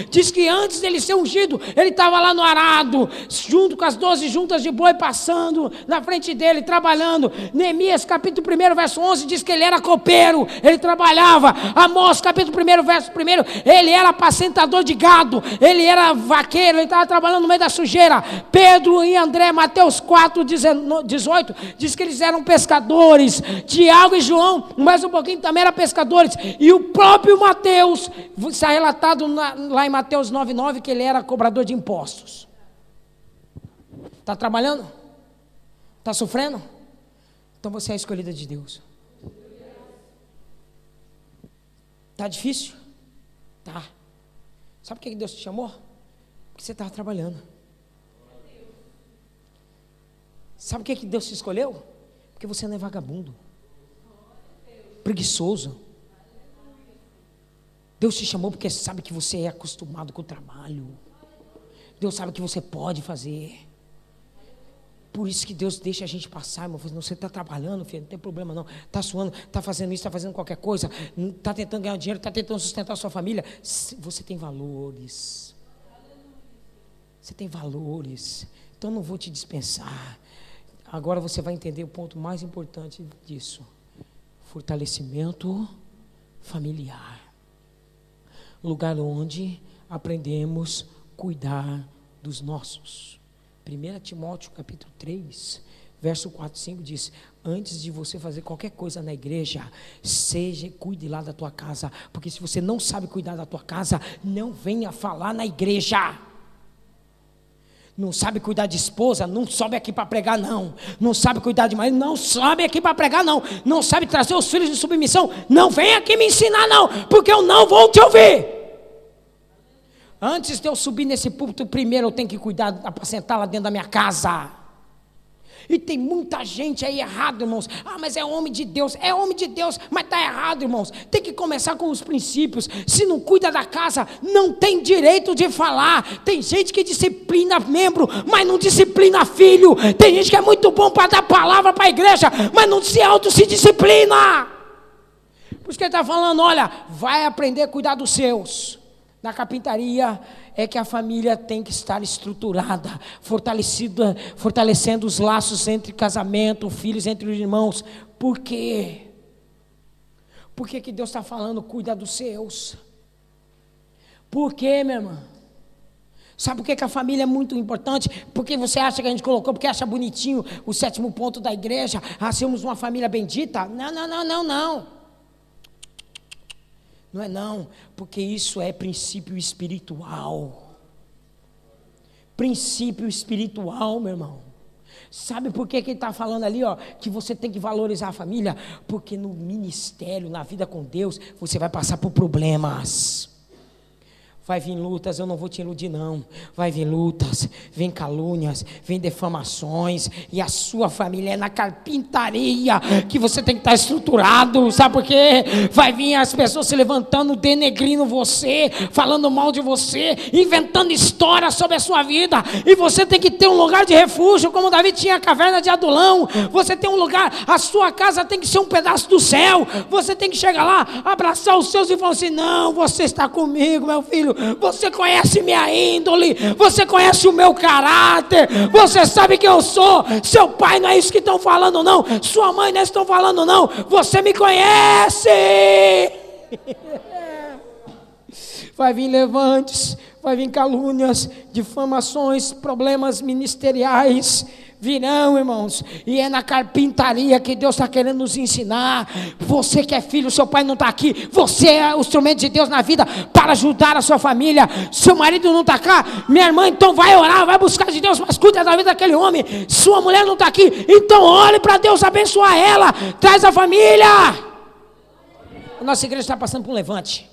diz que antes dele ser ungido, ele estava lá no arado, junto com as 12 juntas de boi, passando na frente dele, trabalhando. Neemias, capítulo 1, verso 11, diz que ele era copeiro, ele trabalhava. Amós, capítulo 1, verso 1, ele era apacentador de gado, ele era vaqueiro, ele estava trabalhando no meio da sujeira. Pedro e André, Mateus 4, 18, diz que eles eram pescadores. Tiago e João, mais um pouquinho, também eram pescadores. E o próprio Mateus, está relatado lá em Mateus 9:9, que ele era cobrador de impostos. Está trabalhando? Está sofrendo? Então você é a escolhida de Deus. Está difícil? Tá. Sabe por que Deus te chamou? Porque você estava trabalhando. Sabe por que Deus te escolheu? Porque você não é vagabundo, preguiçoso. Deus te chamou porque sabe que você é acostumado com o trabalho. Deus sabe que você pode fazer. Por isso que Deus deixa a gente passar, irmão. Você está trabalhando, filho, não tem problema não. Está suando, está fazendo isso, está fazendo qualquer coisa. Está tentando ganhar dinheiro, está tentando sustentar a sua família. Você tem valores. Você tem valores. Então não vou te dispensar. Agora você vai entender o ponto mais importante disso. Fortalecimento familiar. Lugar onde aprendemos a cuidar dos nossos. 1 Timóteo capítulo 3, verso 4 e 5 diz: antes de você fazer qualquer coisa na igreja, cuide lá da tua casa, porque se você não sabe cuidar da tua casa, não venha falar na igreja. Não sabe cuidar de esposa, não sobe aqui para pregar não. Não sabe cuidar de marido, não sobe aqui para pregar não. Não sabe trazer os filhos de submissão, não vem aqui me ensinar não, porque eu não vou te ouvir. Antes de eu subir nesse púlpito, primeiro eu tenho que cuidar, apacentar lá dentro da minha casa. E tem muita gente aí errado, irmãos. Mas é homem de Deus, mas está errado, irmãos. Tem que começar com os princípios. Se não cuida da casa, não tem direito de falar. Tem gente que disciplina membro, mas não disciplina filho. Tem gente que é muito bom para dar palavra para a igreja, mas não se disciplina. Por isso que ele está falando, olha, vai aprender a cuidar dos seus. Na carpintaria é que a família tem que estar estruturada, fortalecida, fortalecendo os laços entre casamento, filhos, entre os irmãos. Por quê? Por que Deus está falando, cuida dos seus? Por quê, minha irmã? Sabe por que a família é muito importante? Porque você acha que a gente colocou, porque acha bonitinho o 7º ponto da igreja, somos uma família bendita? Não. Não é não, porque isso é princípio espiritual. Princípio espiritual, meu irmão. Sabe por que ele está falando ali, ó, que você tem que valorizar a família? Porque no ministério, na vida com Deus, você vai passar por problemas. Vai vir lutas, eu não vou te iludir não. Vai vir lutas, vem calúnias, vem defamações. E a sua família é na carpintaria que você tem que estar estruturado. Sabe por quê? Vai vir as pessoas se levantando, denegrindo você, falando mal de você, inventando histórias sobre a sua vida. E você tem que ter um lugar de refúgio, como Davi tinha a caverna de Adulão. Você tem um lugar, a sua casa tem que ser um pedaço do céu. Você tem que chegar lá, abraçar os seus e falar assim: não, você está comigo, meu filho. Você conhece minha índole, você conhece o meu caráter, você sabe quem eu sou. Seu pai não é isso que estão falando não, sua mãe não é isso que estão falando não, você me conhece. Vai vir levantes, vai vir calúnias, difamações, problemas ministeriais, virão, irmãos, e é na carpintaria que Deus está querendo nos ensinar. Você que é filho, seu pai não está aqui, você é o instrumento de Deus na vida para ajudar a sua família. Seu marido não está cá, minha irmã, então vai orar, vai buscar de Deus, mas cuida da vida daquele homem. Sua mulher não está aqui, então ore para Deus abençoar ela, traz a família. A nossa igreja está passando por um levante.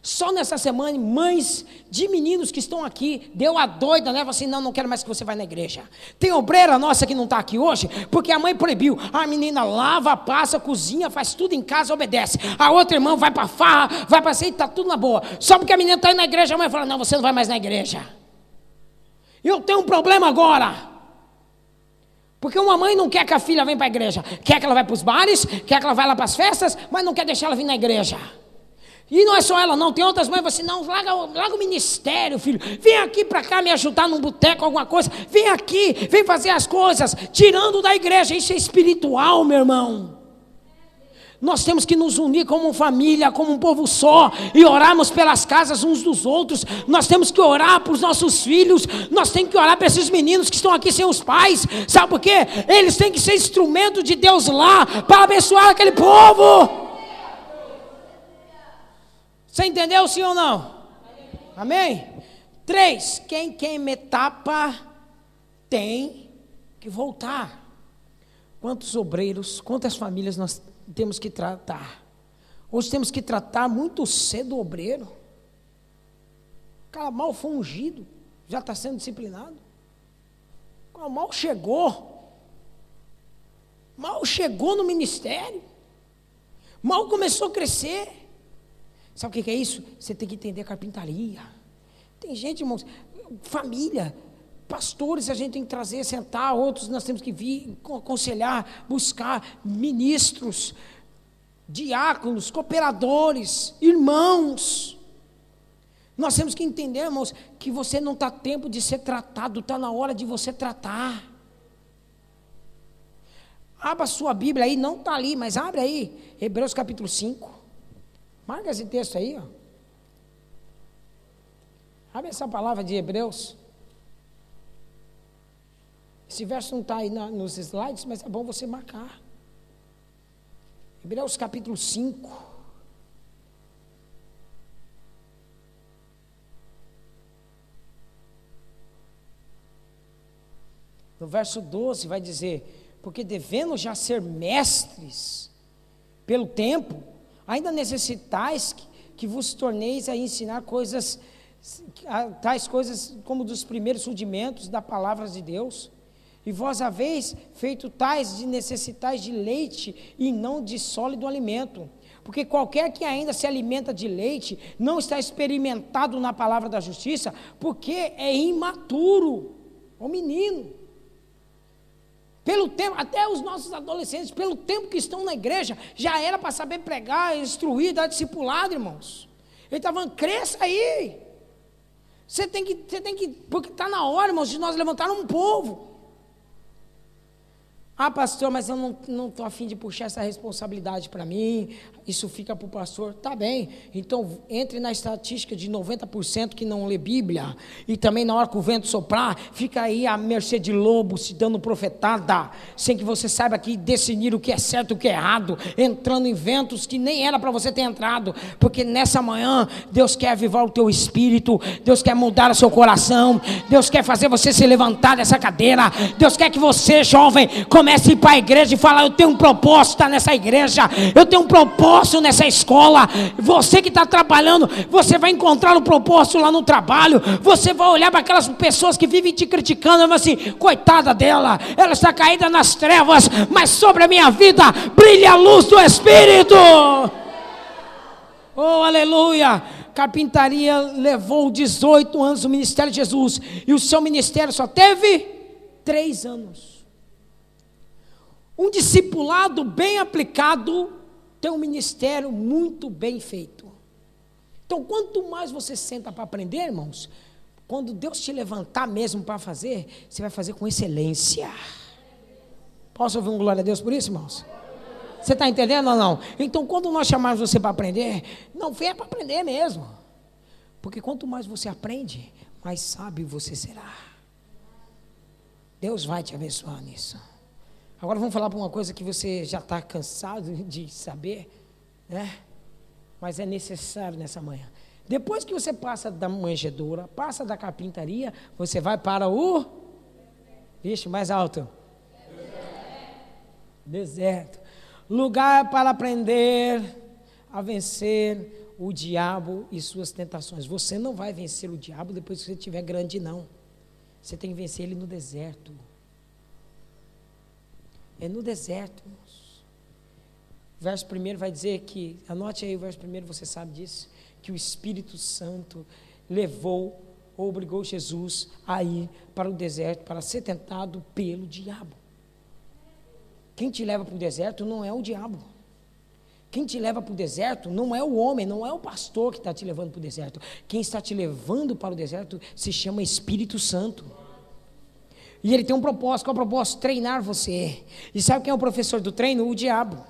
Só nessa semana, mães de meninos que estão aqui, deu a doida, né? Falei assim: não quero mais que você vá na igreja. Tem obreira nossa que não está aqui hoje, porque a mãe proibiu. A menina lava, passa, cozinha, faz tudo em casa, obedece. A outra irmã vai para farra, vai para sair, está tudo na boa. Só porque a menina está indo na igreja, a mãe fala: não, você não vai mais na igreja. Eu tenho um problema agora. Porque uma mãe não quer que a filha venha para a igreja. Quer que ela vá para os bares, quer que ela vá lá para as festas, mas não quer deixar ela vir na igreja. E não é só ela não, tem outras mães que falam assim: não, larga o ministério, filho, vem aqui para cá me ajudar num boteco, alguma coisa, vem aqui, vem fazer as coisas, tirando da igreja. Isso é espiritual, meu irmão. Nós temos que nos unir como família, como um povo só, e orarmos pelas casas uns dos outros. Nós temos que orar para os nossos filhos, nós temos que orar para esses meninos que estão aqui sem os pais. Sabe por quê? Eles têm que ser instrumento de Deus lá, para abençoar aquele povo. Você entendeu, sim ou não? Amém? 3, quem queima etapa tem que voltar. Quantos obreiros, quantas famílias nós temos que tratar? Hoje temos que tratar muito cedo o obreiro. O cara mal foi ungido, já está sendo disciplinado. O cara mal chegou no ministério, mal começou a crescer. Sabe o que é isso? Você tem que entender carpintaria. Tem gente, irmãos, família, pastores a gente tem que trazer, sentar, outros nós temos que vir, aconselhar, buscar, ministros, diáconos, cooperadores, irmãos. Nós temos que entender, irmãos, que você não está a tempo de ser tratado, está na hora de você tratar. Abra a sua Bíblia aí, não está ali, mas abre aí, Hebreus capítulo 5. Marca esse texto aí, ó. Abre essa palavra de Hebreus. Esse verso não está aí nos slides, mas é bom você marcar. Hebreus capítulo 5. No verso 12 vai dizer: porque devendo já ser mestres pelo tempo, ainda necessitais que vos torneis a ensinar coisas, tais coisas como dos primeiros rudimentos da palavra de Deus. E vós haveis feito tais de necessitais de leite e não de sólido alimento. Porque qualquer que ainda se alimenta de leite não está experimentado na palavra da justiça, porque é imaturo, o menino. Pelo tempo, até os nossos adolescentes, pelo tempo que estão na igreja, já era para saber pregar, instruir, dar discipulado, irmãos. Ele está falando: cresça aí. Você tem que, porque está na hora, irmãos, de nós levantarmos um povo. Ah, pastor, mas eu não estou a fim de puxar essa responsabilidade para mim, isso fica para o pastor. Tá bem, então entre na estatística de 90% que não lê Bíblia, e também na hora que o vento soprar, fica aí à mercê de lobo, se dando profetada, sem que você saiba que definir o que é certo e o que é errado, entrando em ventos que nem era para você ter entrado, porque nessa manhã, Deus quer avivar o teu espírito, Deus quer mudar o seu coração, Deus quer fazer você se levantar dessa cadeira, Deus quer que você, jovem, comece a ir para a igreja e falar: eu tenho um propósito nessa igreja, eu tenho um propósito nessa escola. Você que está trabalhando, você vai encontrar o propósito lá no trabalho. Você vai olhar para aquelas pessoas que vivem te criticando e vai assim: coitada dela, ela está caída nas trevas, mas sobre a minha vida brilha a luz do Espírito. Oh, aleluia. Carpintaria levou 18 anos o ministério de Jesus, e o seu ministério só teve 3 anos. Um discipulado bem aplicado tem um ministério muito bem feito. Então, quanto mais você senta para aprender, irmãos, quando Deus te levantar mesmo para fazer, você vai fazer com excelência. Posso ouvir um glória a Deus por isso, irmãos? Você está entendendo ou não? Então, quando nós chamarmos você para aprender, não venha para aprender mesmo. Porque quanto mais você aprende, mais sábio você será. Deus vai te abençoar nisso. Agora vamos falar para uma coisa que você já está cansado de saber, né? Mas é necessário nessa manhã. Depois que você passa da manjedoura, passa da carpintaria, você vai para o... Vixe, mais alto. Deserto. Lugar para aprender a vencer o diabo e suas tentações. Você não vai vencer o diabo depois que você estiver grande, não. Você tem que vencer ele no deserto. É no deserto, irmãos. O verso 1 vai dizer que, anote aí o verso 1, você sabe disso, que o Espírito Santo obrigou Jesus a ir para o deserto para ser tentado pelo diabo. Quem te leva para o deserto não é o diabo. Quem te leva para o deserto não é o homem, não é o pastor que está te levando para o deserto. Quem está te levando para o deserto se chama Espírito Santo. E ele tem um propósito. Qual é o propósito? Treinar você. E sabe quem é o professor do treino? O diabo.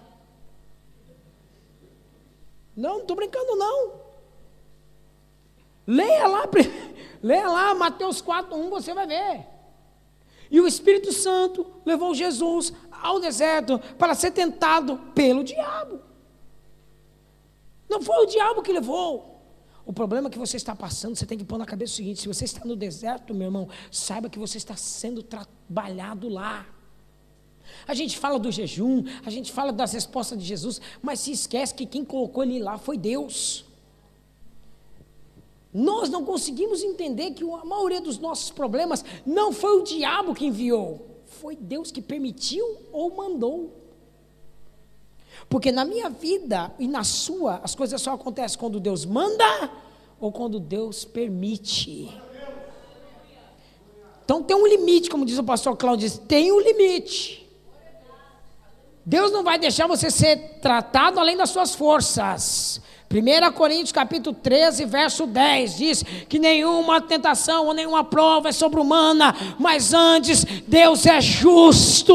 Não estou brincando não. Leia lá Mateus 4:1, você vai ver. E o Espírito Santo levou Jesus ao deserto para ser tentado pelo diabo. Não foi o diabo que levou. O problema que você está passando, você tem que pôr na cabeça o seguinte: se você está no deserto, meu irmão, saiba que você está sendo trabalhado lá. A gente fala do jejum, a gente fala das respostas de Jesus, mas se esquece que quem colocou ele lá foi Deus. Nós não conseguimos entender que a maioria dos nossos problemas não foi o diabo que enviou, foi Deus que permitiu ou mandou. Porque na minha vida e na sua, as coisas só acontecem quando Deus manda ou quando Deus permite. Então tem um limite, como diz o pastor Cláudio, tem um limite. Deus não vai deixar você ser tratado além das suas forças. 1 Coríntios capítulo 13, verso 10, diz que nenhuma tentação ou nenhuma prova é sobre-humana, mas antes Deus é justo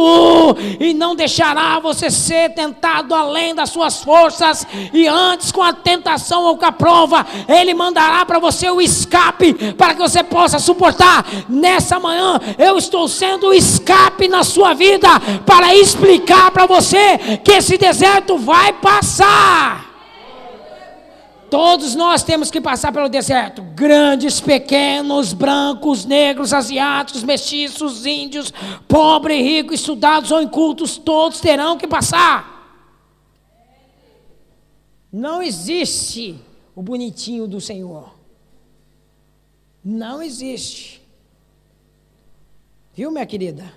e não deixará você ser tentado além das suas forças, e antes com a tentação ou com a prova, Ele mandará para você o escape, para que você possa suportar. Nessa manhã, eu estou sendo o escape na sua vida, para explicar para você que esse deserto vai passar. Todos nós temos que passar pelo deserto. Grandes, pequenos, brancos, negros, asiáticos, mestiços, índios, pobre, rico, estudados ou incultos, todos terão que passar. Não existe o bonitinho do Senhor. Não existe. Viu, minha querida?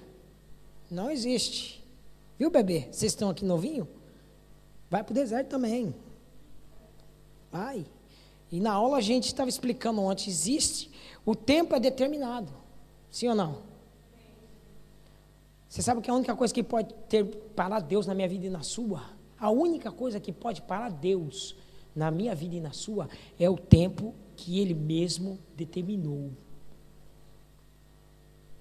Não existe. Viu, bebê? Vocês estão aqui novinho? Vai para o deserto também. Vai. E na aula a gente estava explicando ontem, existe, o tempo é determinado. Sim ou não? Você sabe que a única coisa que pode parar Deus na minha vida e na sua? A única coisa que pode parar Deus na minha vida e na sua é o tempo que Ele mesmo determinou.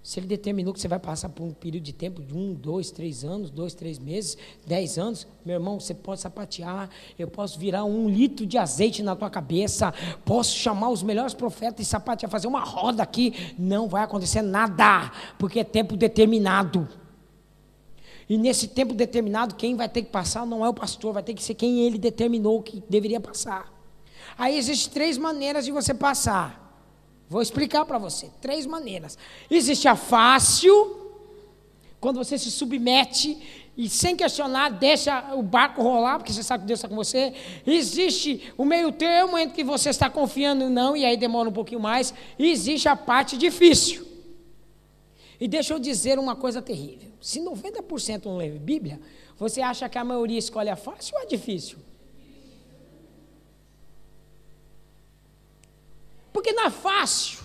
Se Ele determinou que você vai passar por um período de tempo de 1, 2, 3 anos, 2, 3 meses, 10 anos, meu irmão, você pode sapatear, eu posso virar 1 litro de azeite na tua cabeça, posso chamar os melhores profetas e sapatear, fazer uma roda aqui, não vai acontecer nada, porque é tempo determinado. E nesse tempo determinado, quem vai ter que passar não é o pastor, vai ter que ser quem ele determinou que deveria passar. Aí existem 3 maneiras de você passar. Vou explicar para você, 3 maneiras. Existe a fácil, quando você se submete e sem questionar, deixa o barco rolar, porque você sabe que Deus está com você. Existe o meio termo entre que você está confiando ou não, e aí demora um pouquinho mais. E existe a parte difícil. E deixa eu dizer uma coisa terrível. Se 90% não lê Bíblia, você acha que a maioria escolhe a fácil ou a difícil? Porque na fácil,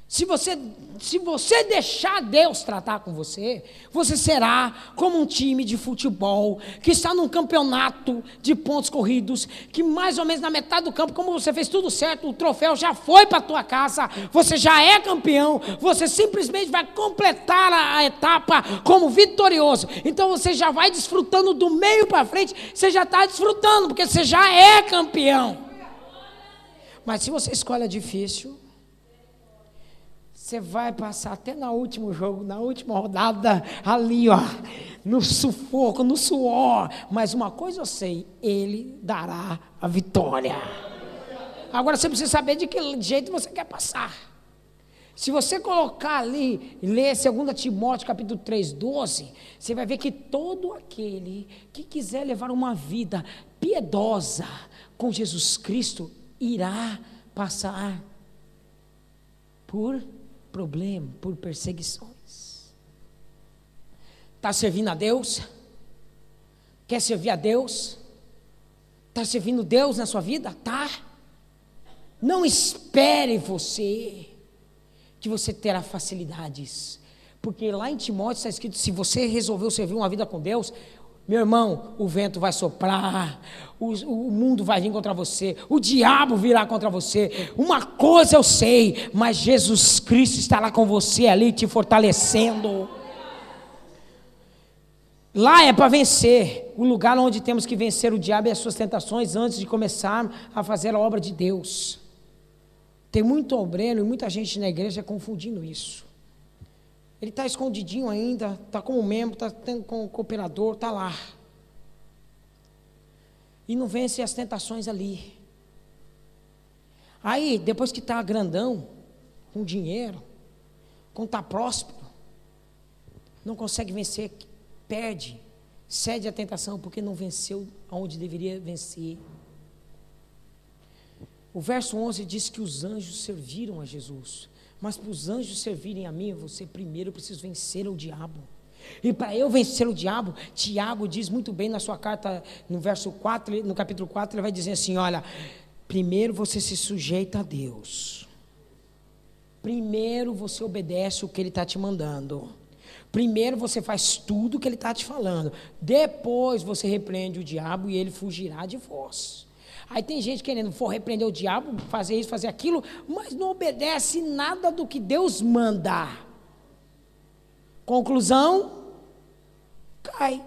se você deixar Deus tratar com você, você será como um time de futebol que está num campeonato de pontos corridos, que mais ou menos na metade do campo, como você fez tudo certo, o troféu já foi para a tua casa, você já é campeão, você simplesmente vai completar a etapa como vitorioso. Então você já vai desfrutando do meio para frente, você já está desfrutando, porque você já é campeão. Mas se você escolhe a difícil, você vai passar até no último jogo, na última rodada, ali, ó, no sufoco, no suor. Mas uma coisa eu sei, Ele dará a vitória. Agora você precisa saber de que jeito você quer passar. Se você colocar ali, ler 2 Timóteo capítulo 3, 12, você vai ver que todo aquele que quiser levar uma vida piedosa com Jesus Cristo, irá passar por problema, por perseguições. Está servindo a Deus? Quer servir a Deus? Está servindo Deus na sua vida? Tá. Não espere que você terá facilidades, porque lá em Timóteo está escrito, se você resolveu servir uma vida com Deus, meu irmão, o vento vai soprar, o mundo vai vir contra você, o diabo virá contra você. Uma coisa eu sei, mas Jesus Cristo estará com você ali, te fortalecendo. Lá é para vencer, o lugar onde temos que vencer o diabo e as suas tentações antes de começar a fazer a obra de Deus. Tem muito obreiro e muita gente na igreja confundindo isso. Ele está escondidinho ainda, está como membro, está como cooperador, está lá. E não vence as tentações ali. Aí, depois que está grandão, com dinheiro, quando está próspero, não consegue vencer, perde, cede à tentação, porque não venceu onde deveria vencer. O verso 11 diz que os anjos serviram a Jesus. Mas para os anjos servirem a mim, você primeiro precisa vencer o diabo. E para eu vencer o diabo, Tiago diz muito bem na sua carta, no verso 4, no capítulo 4, ele vai dizer assim, olha, primeiro você se sujeita a Deus. Primeiro você obedece o que Ele está te mandando. Primeiro você faz tudo o que Ele está te falando. Depois você repreende o diabo e ele fugirá de vós. Aí tem gente querendo repreender o diabo, fazer isso, fazer aquilo, mas não obedece nada do que Deus manda. Conclusão, cai.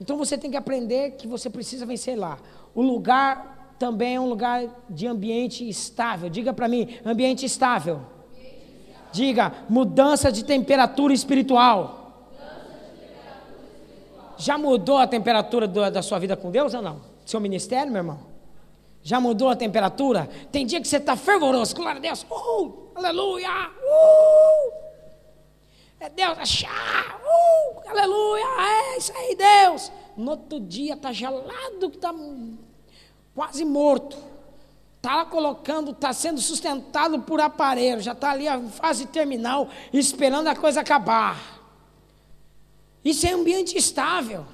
Então você tem que aprender que você precisa vencer lá. O lugar também é um lugar de ambiente estável. Diga para mim, ambiente estável. Diga, mudança de temperatura espiritual. Já mudou a temperatura da sua vida com Deus ou não? Seu ministério, meu irmão? Já mudou a temperatura? Tem dia que você está fervoroso, glória a Deus, aleluia, é Deus, aleluia, é isso aí, Deus. No outro dia está gelado, que está quase morto, está lá colocando, está sendo sustentado por aparelho, já está ali a fase terminal, esperando a coisa acabar. Isso é ambiente estável.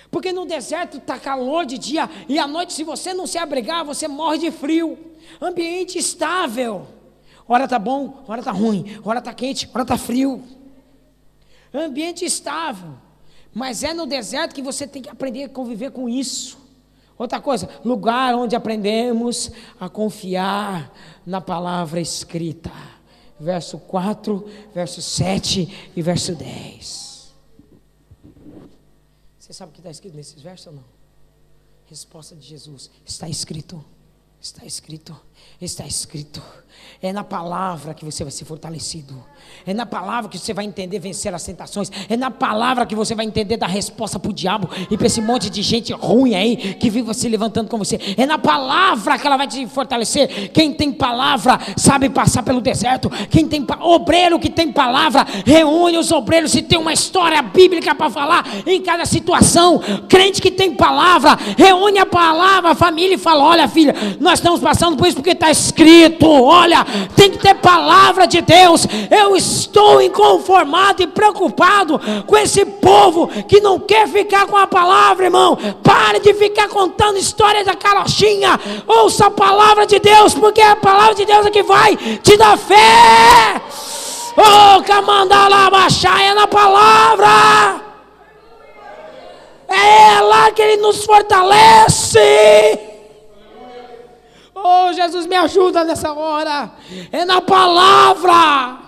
Porque no deserto está calor de dia e à noite, se você não se abrigar, você morre de frio. Ambiente estável. Hora está bom, hora está ruim, hora está quente, hora está frio. Ambiente estável. Mas é no deserto que você tem que aprender a conviver com isso. Outra coisa, lugar onde aprendemos a confiar na palavra escrita. verso 4, verso 7 e verso 10. Você sabe o que está escrito nesses versos ou não? Resposta de Jesus: está escrito. Está escrito, está escrito. É na palavra que você vai ser fortalecido. É na palavra que você vai entender vencer as tentações. É na palavra que você vai entender dar resposta para o diabo e para esse monte de gente ruim aí que vive se levantando com você. É na palavra que ela vai te fortalecer. Quem tem palavra sabe passar pelo deserto. Quem tem obreiro que tem palavra reúne os obreiros e tem uma história bíblica para falar em cada situação. Crente que tem palavra reúne a palavra, a família, e fala: olha, filha, nós estamos passando por isso porque está escrito. Olha, tem que ter palavra de Deus. Eu estou inconformado e preocupado com esse povo que não quer ficar com a palavra, irmão. Pare de ficar contando história da carochinha. Ouça a palavra de Deus, porque é a palavra de Deus é que vai te dar fé. Oh, camandala baixar, é na palavra. É lá que Ele nos fortalece. Oh, Jesus, me ajuda nessa hora. É na palavra.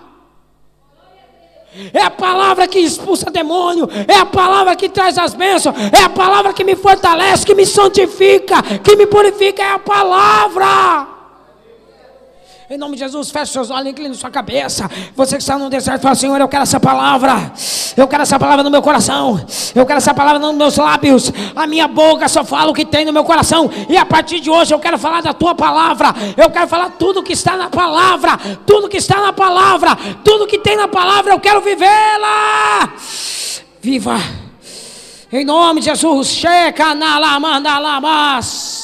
É a palavra que expulsa demônio. É a palavra que traz as bênçãos. É a palavra que me fortalece, que me santifica, que me purifica. É a palavra. Em nome de Jesus, feche seus olhos, incline sua cabeça. Você que está no deserto, fala: Senhor, eu quero essa palavra. Eu quero essa palavra no meu coração. Eu quero essa palavra nos meus lábios. A minha boca só fala o que tem no meu coração. E a partir de hoje eu quero falar da tua palavra. Eu quero falar tudo que está na palavra. Tudo que está na palavra. Tudo que tem na palavra, eu quero vivê-la. Viva. Em nome de Jesus. Checa na lamanda lamas.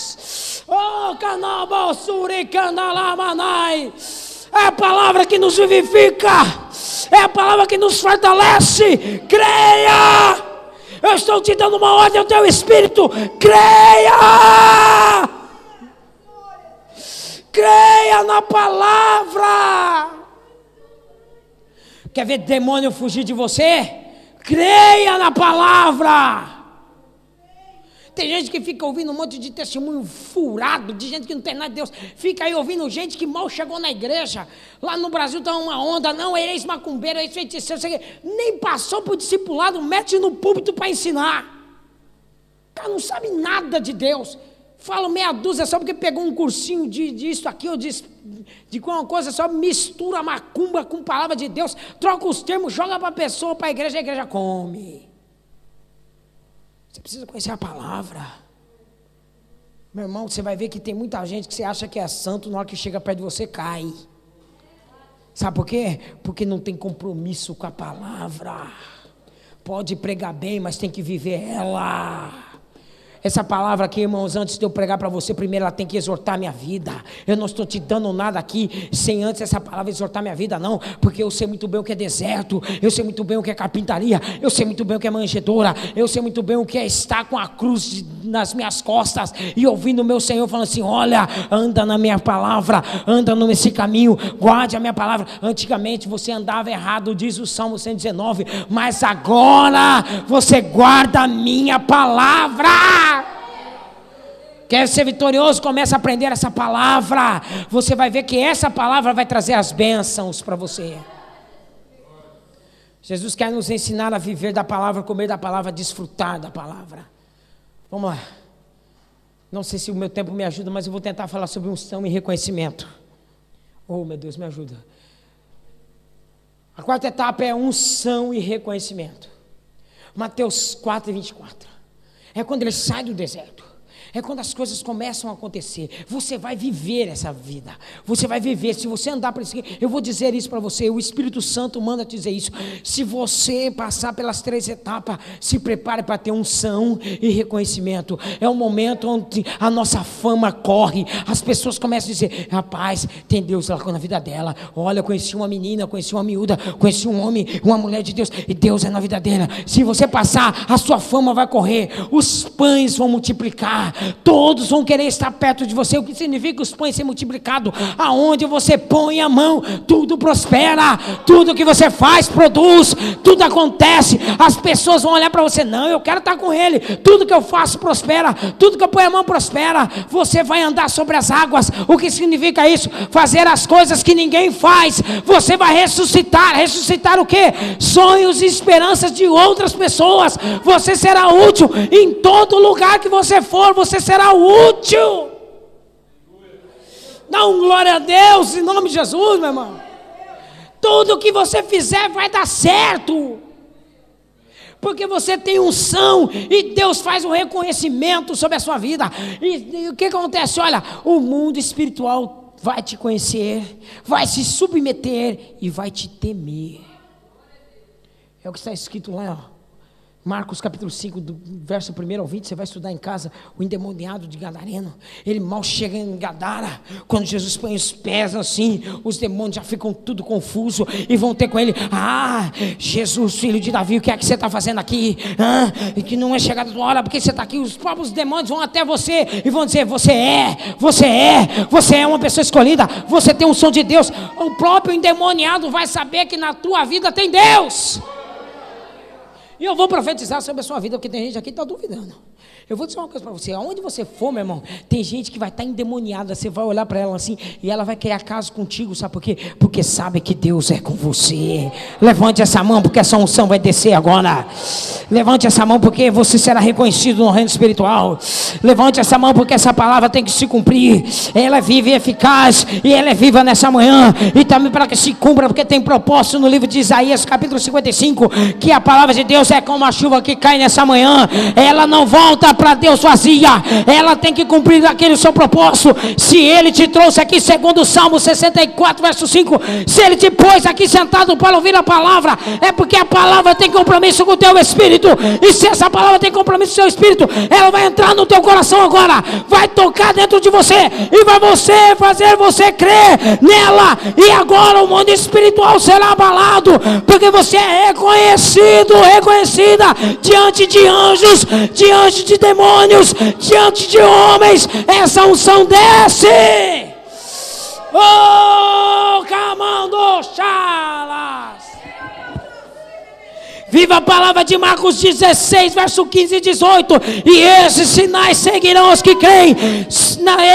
Oh, canabosuri canalamanai. É a palavra que nos vivifica. É a palavra que nos fortalece. Creia. Eu estou te dando uma ordem ao teu espírito. Creia. Creia na palavra. Quer ver demônio fugir de você? Creia na palavra. Tem gente que fica ouvindo um monte de testemunho furado, de gente que não tem nada de Deus. Fica aí ouvindo gente que mal chegou na igreja. Lá no Brasil está uma onda: não, ele é ex-macumbeiro, é ex-feiticeiro, nem passou por discipulado, mete no púlpito para ensinar. O cara não sabe nada de Deus. Fala meia dúzia só porque pegou um cursinho disso aqui, ou de alguma coisa, só mistura macumba com palavra de Deus, troca os termos, joga para a pessoa, para a igreja come. Você precisa conhecer a palavra. Meu irmão, você vai ver que tem muita gente que você acha que é santo, na hora que chega perto de você, cai. Sabe por quê? Porque não tem compromisso com a palavra. Pode pregar bem, mas tem que viver ela. Essa palavra aqui, irmãos, antes de eu pregar para você, primeiro ela tem que exortar a minha vida. Eu não estou te dando nada aqui sem antes essa palavra exortar minha vida, não. Porque eu sei muito bem o que é deserto. Eu sei muito bem o que é carpintaria. Eu sei muito bem o que é manjedoura. Eu sei muito bem o que é estar com a cruz nas minhas costas e ouvindo o meu Senhor falando assim: olha, anda na minha palavra, anda nesse caminho, guarde a minha palavra. Antigamente você andava errado, diz o Salmo 119, mas agora você guarda a minha palavra. Quer ser vitorioso? Comece a aprender essa palavra. Você vai ver que essa palavra vai trazer as bênçãos para você. Jesus quer nos ensinar a viver da palavra, comer da palavra, desfrutar da palavra. Vamos lá. Não sei se o meu tempo me ajuda, mas eu vou tentar falar sobre unção e reconhecimento. Oh, meu Deus, me ajuda. A quarta etapa é unção e reconhecimento. Mateus 4:24. É quando ele sai do deserto. É quando as coisas começam a acontecer. Você vai viver essa vida. Você vai viver. Se você andar por isso, eu vou dizer isso para você. O Espírito Santo manda te dizer isso. Se você passar pelas 3 etapas, se prepare para ter unção e reconhecimento. É um momento onde a nossa fama corre. As pessoas começam a dizer: rapaz, tem Deus lá na vida dela. Olha, eu conheci uma menina, conheci uma miúda, conheci um homem, uma mulher de Deus, e Deus é na vida dela. Se você passar, a sua fama vai correr. Os pães vão multiplicar. todos vão querer estar perto de você. O que significa os pães ser multiplicado? Aonde você põe a mão, tudo prospera, tudo que você faz produz, tudo acontece. As pessoas vão olhar para você, não, eu quero estar com ele, tudo que eu faço prospera, tudo que eu ponho a mão prospera. Você vai andar sobre as águas. O que significa isso? Fazer as coisas que ninguém faz. Você vai ressuscitar o quê? Sonhos e esperanças de outras pessoas. Você será útil em todo lugar que você for, você será útil. Dá um glória a Deus em nome de Jesus, meu irmão. Tudo que você fizer vai dar certo, porque você tem unção e Deus faz um reconhecimento sobre a sua vida. E o que acontece? Olha, o mundo espiritual vai te conhecer, vai se submeter e vai te temer. É o que está escrito lá, ó. Marcos capítulo 5, do verso 1 ao 20, você vai estudar em casa. O endemoniado de Gadareno, ele mal chega em Gadara, quando Jesus põe os pés assim, os demônios já ficam tudo confuso e vão ter com ele: ah, Jesus, filho de Davi, o que é que você está fazendo aqui? E que não é chegada a tua hora, porque você está aqui. Os próprios demônios vão até você e vão dizer: você é uma pessoa escolhida, você tem um som de Deus. O próprio endemoniado vai saber que na tua vida tem Deus. E eu vou profetizar sobre a sua vida, porque tem gente aqui que está duvidando. Eu vou dizer uma coisa para você: aonde você for, meu irmão, tem gente que vai estar endemoniada. Você vai olhar para ela assim e ela vai criar caso contigo, sabe por quê? Porque sabe que Deus é com você. Levante essa mão, porque essa unção vai descer agora. Levante essa mão, porque você será reconhecido no reino espiritual. Levante essa mão, porque essa palavra tem que se cumprir. Ela é viva e eficaz, e ela é viva nessa manhã, e também para que se cumpra, porque tem propósito no livro de Isaías capítulo 55, que a palavra de Deus é como a chuva que cai nessa manhã. Ela não volta para Deus vazia, ela tem que cumprir aquele seu propósito. Se ele te trouxe aqui, segundo o Salmo 64 verso 5, se ele te pôs aqui sentado para ouvir a palavra, é porque a palavra tem compromisso com o teu espírito. E se essa palavra tem compromisso com o seu espírito, ela vai entrar no teu coração agora, vai tocar dentro de você e vai fazer você crer nela. E agora o mundo espiritual será abalado, porque você é reconhecida diante de anjos, diante de demônios, diante de homens. Essa unção desce. Oh, camando chalas. Viva a palavra de Marcos 16, verso 15 e 18. E esses sinais seguirão os que creem.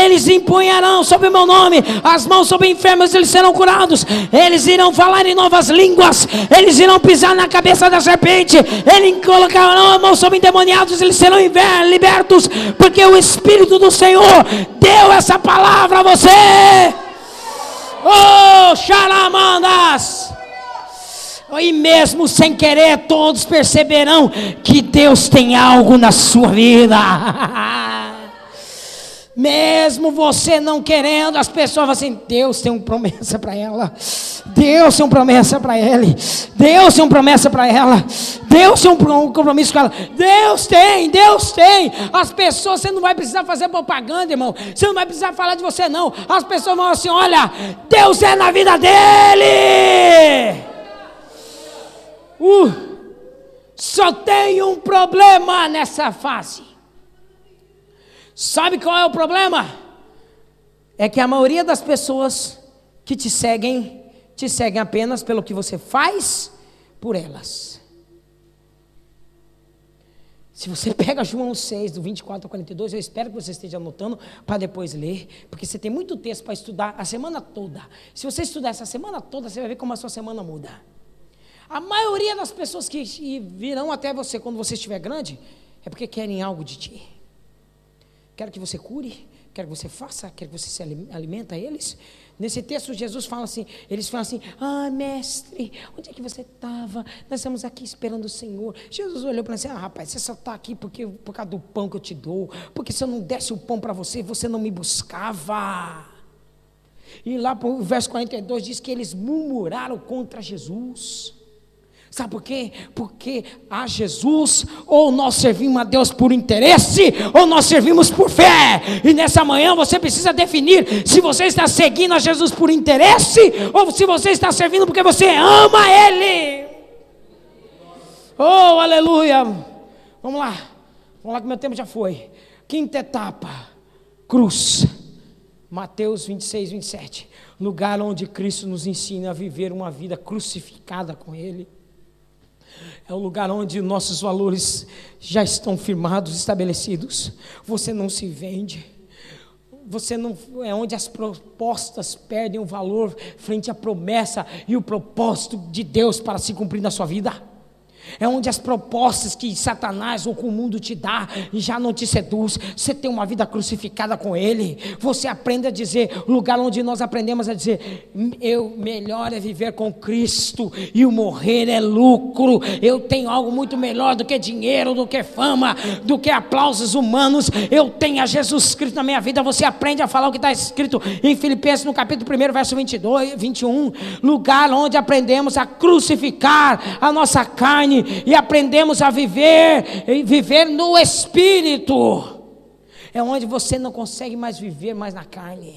Eles empunharão sobre o meu nome as mãos sobre enfermos, eles serão curados. Eles irão falar em novas línguas. Eles irão pisar na cabeça da serpente. Eles colocarão a mão sobre endemoniados, eles serão libertos, porque o Espírito do Senhor deu essa palavra a você. Oh, xaramandas. E mesmo sem querer, todos perceberão que Deus tem algo na sua vida. Mesmo você não querendo, as pessoas vão assim: Deus tem uma promessa para ela, Deus tem uma promessa para ele, Deus tem uma promessa para ela, Deus tem um compromisso com ela. Deus tem. As pessoas, você não vai precisar fazer propaganda, irmão, você não vai precisar falar de você não. As pessoas vão assim: olha, Deus é na vida dele. Só tem um problema nessa fase. Sabe qual é o problema? É que a maioria das pessoas que te seguem apenas pelo que você faz por elas. Se você pega João 6, do 24 ao 42, eu espero que você esteja anotando para depois ler, porque você tem muito texto para estudar a semana toda. Se você estudar essa semana toda, você vai ver como a sua semana muda. A maioria das pessoas que virão até você quando você estiver grande, é porque querem algo de ti. Quero que você cure, quero que você faça, quero que você se alimenta a eles. Nesse texto Jesus fala assim, eles falam assim: ah, mestre, onde é que você estava? Nós estamos aqui esperando o Senhor. Jesus olhou para ele e disse: ah, rapaz, você só está aqui por causa do pão que eu te dou, porque se eu não desse o pão para você, você não me buscava. E lá o verso 42 diz que eles murmuraram contra Jesus. Sabe por quê? Porque a Jesus, ou nós servimos a Deus por interesse, ou nós servimos por fé. E nessa manhã você precisa definir se você está seguindo a Jesus por interesse, ou se você está servindo porque você ama Ele. Oh, aleluia. Vamos lá que meu tempo já foi. Quinta etapa, cruz. Mateus 26, 27. Lugar onde Cristo nos ensina a viver uma vida crucificada com Ele. É o lugar onde nossos valores já estão firmados, estabelecidos. Você não se vende. Você não, é onde as propostas perdem o valor frente à promessa e o propósito de Deus para se cumprir na sua vida. É onde as propostas que Satanás ou que o mundo te dá já não te seduz. Você tem uma vida crucificada com Ele. Você aprende a dizer, o lugar onde nós aprendemos a dizer, melhor é viver com Cristo e o morrer é lucro. Eu tenho algo muito melhor do que dinheiro, do que fama, do que aplausos humanos. Eu tenho a Jesus Cristo na minha vida. Você aprende a falar o que está escrito em Filipenses no capítulo 1, verso 22, 21. Lugar onde aprendemos a crucificar a nossa carne e aprendemos a viver no Espírito. É onde você não consegue mais viver mais na carne.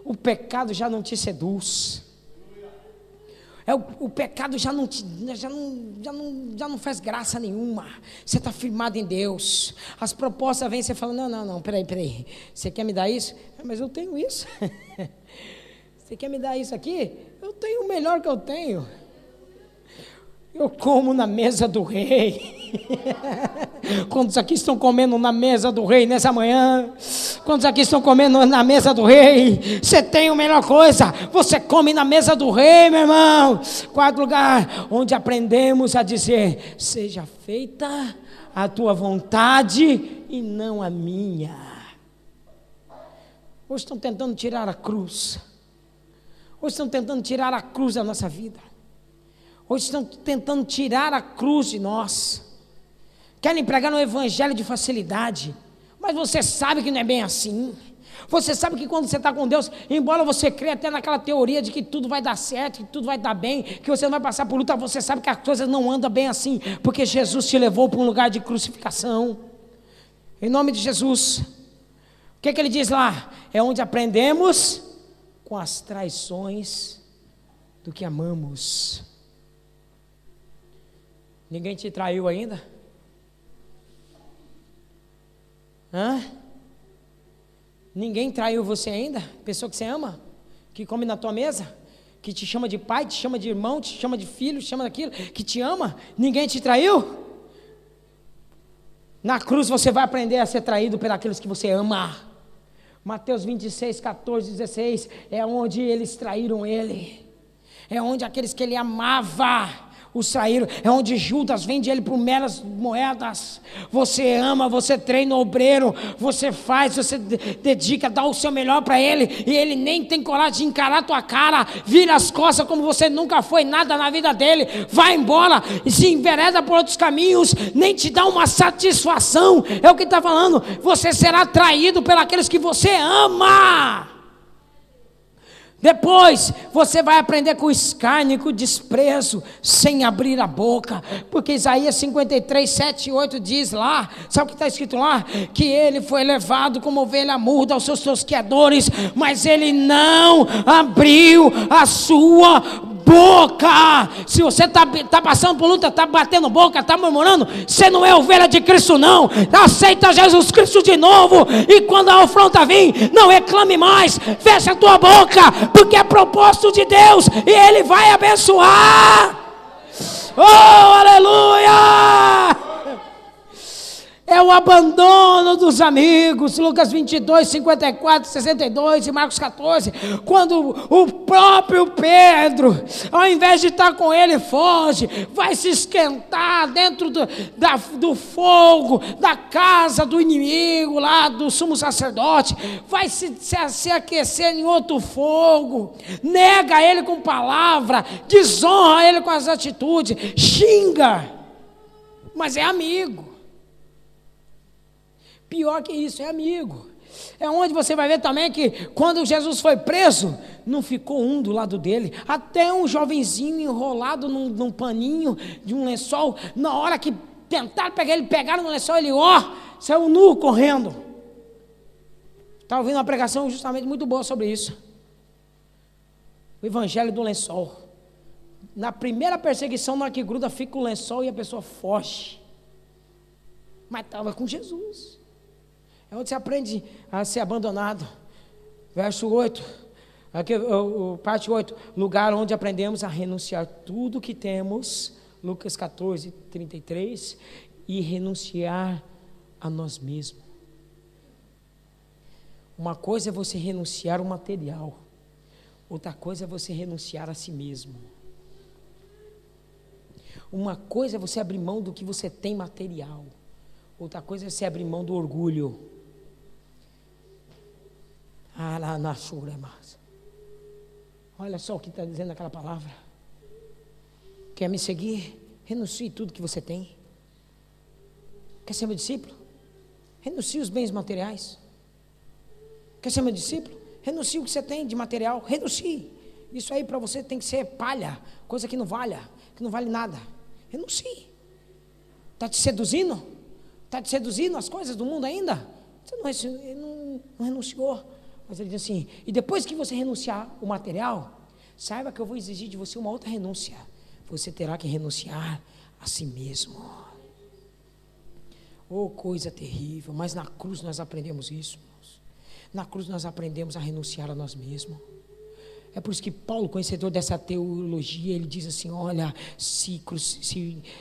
O pecado já não te seduz. O pecado já não faz graça nenhuma. Você está firmado em Deus. As propostas vêm e você fala, não, peraí. Você quer me dar isso? Mas eu tenho isso. Você quer me dar isso aqui? Eu tenho o melhor que eu tenho. Eu como na mesa do rei. Quantos aqui estão comendo na mesa do rei nessa manhã? Quantos aqui estão comendo na mesa do rei? Você tem a melhor coisa. Você come na mesa do rei, meu irmão. Quarto lugar, onde aprendemos a dizer, seja feita a tua vontade e não a minha. Hoje estão tentando tirar a cruz. Hoje estão tentando tirar a cruz da nossa vida. Hoje estão tentando tirar a cruz de nós. Querem pregar no evangelho de facilidade. Mas você sabe que não é bem assim. Você sabe que quando você está com Deus, embora você creia até naquela teoria de que tudo vai dar certo, que tudo vai dar bem, que você não vai passar por luta, você sabe que as coisas não andam bem assim, porque Jesus te levou para um lugar de crucificação. Em nome de Jesus. O que ele diz lá? É onde aprendemos com as traições do que amamos. Ninguém te traiu ainda? Ninguém traiu você ainda? Pessoa que você ama? Que come na tua mesa? Que te chama de pai, te chama de irmão, te chama de filho, te chama daquilo? Que te ama? Ninguém te traiu? Na cruz você vai aprender a ser traído por aqueles que você ama. Mateus 26, 14, 16 é onde eles traíram ele. É onde aqueles que ele amava os traíram, é onde Judas vende ele por meras moedas. Você ama, você treina o obreiro, você faz, você dedica, dá o seu melhor para ele, e ele nem tem coragem de encarar a tua cara, vira as costas como você nunca foi nada na vida dele, vai embora e se envereda por outros caminhos, nem te dá uma satisfação. É o que está falando, você será traído pelos que você ama. Depois você vai aprender com escárnio, com desprezo, sem abrir a boca, porque Isaías 53, 7 e 8 diz lá, sabe o que está escrito lá? Que ele foi levado como ovelha muda aos seus tosqueadores, mas ele não abriu a sua boca. Se você está passando por luta, está batendo boca, está murmurando, você não é ovelha de Cristo não. Aceita Jesus Cristo de novo, e quando a afronta vir, não reclame mais, fecha a tua boca, porque é propósito de Deus, e Ele vai abençoar. Oh, aleluia! É o abandono dos amigos, Lucas 22, 54, 62 e Marcos 14, quando o próprio Pedro, ao invés de estar com ele, foge, vai se esquentar dentro do fogo, da casa do inimigo, lá do sumo sacerdote, vai se aquecer em outro fogo, nega ele com palavra, desonra ele com as atitudes, xinga, mas é amigo. Pior que isso, é amigo. É onde você vai ver também que quando Jesus foi preso, não ficou um do lado dele. Até um jovenzinho enrolado num paninho de um lençol, na hora que tentaram pegar ele, pegaram no lençol, ele saiu nu correndo. Estava ouvindo uma pregação justamente muito boa sobre isso. O evangelho do lençol. Na primeira perseguição, na hora que gruda, fica o lençol e a pessoa foge. Mas estava com Jesus. É onde você aprende a ser abandonado. Verso 8, aqui, parte 8, lugar onde aprendemos a renunciar tudo que temos, Lucas 14, 33, e renunciar a nós mesmos. Uma coisa é você renunciar ao material, outra coisa é você renunciar a si mesmo. Uma coisa é você abrir mão do que você tem material, outra coisa é você abrir mão do orgulho. Olha só o que está dizendo aquela palavra. Quer me seguir? Renuncie tudo que você tem. Quer ser meu discípulo? Renuncie os bens materiais. Quer ser meu discípulo? Renuncie o que você tem de material. Renuncie. Isso aí para você tem que ser palha, coisa que não vale nada. Renuncie. Está te seduzindo? Está te seduzindo as coisas do mundo ainda? Você não renunciou. Mas ele diz assim, e depois que você renunciar o material, saiba que eu vou exigir de você uma outra renúncia. Você terá que renunciar a si mesmo. Oh, coisa terrível, mas na cruz nós aprendemos isso, irmãos. Na cruz nós aprendemos a renunciar a nós mesmos. É por isso que Paulo, conhecedor dessa teologia, ele diz assim, olha, se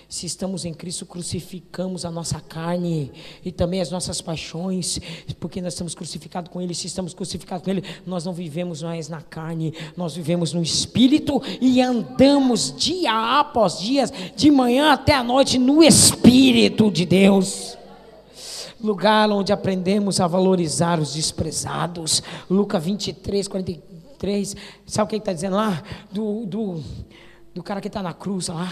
estamos em Cristo, crucificamos a nossa carne e também as nossas paixões, porque nós estamos crucificados com Ele. Se estamos crucificados com Ele, nós não vivemos mais na carne, nós vivemos no Espírito e andamos dia após dia, de manhã até a noite, no Espírito de Deus. Lugar onde aprendemos a valorizar os desprezados. Lucas 23, 43. Sabe o que ele está dizendo lá? Do cara que está na cruz lá.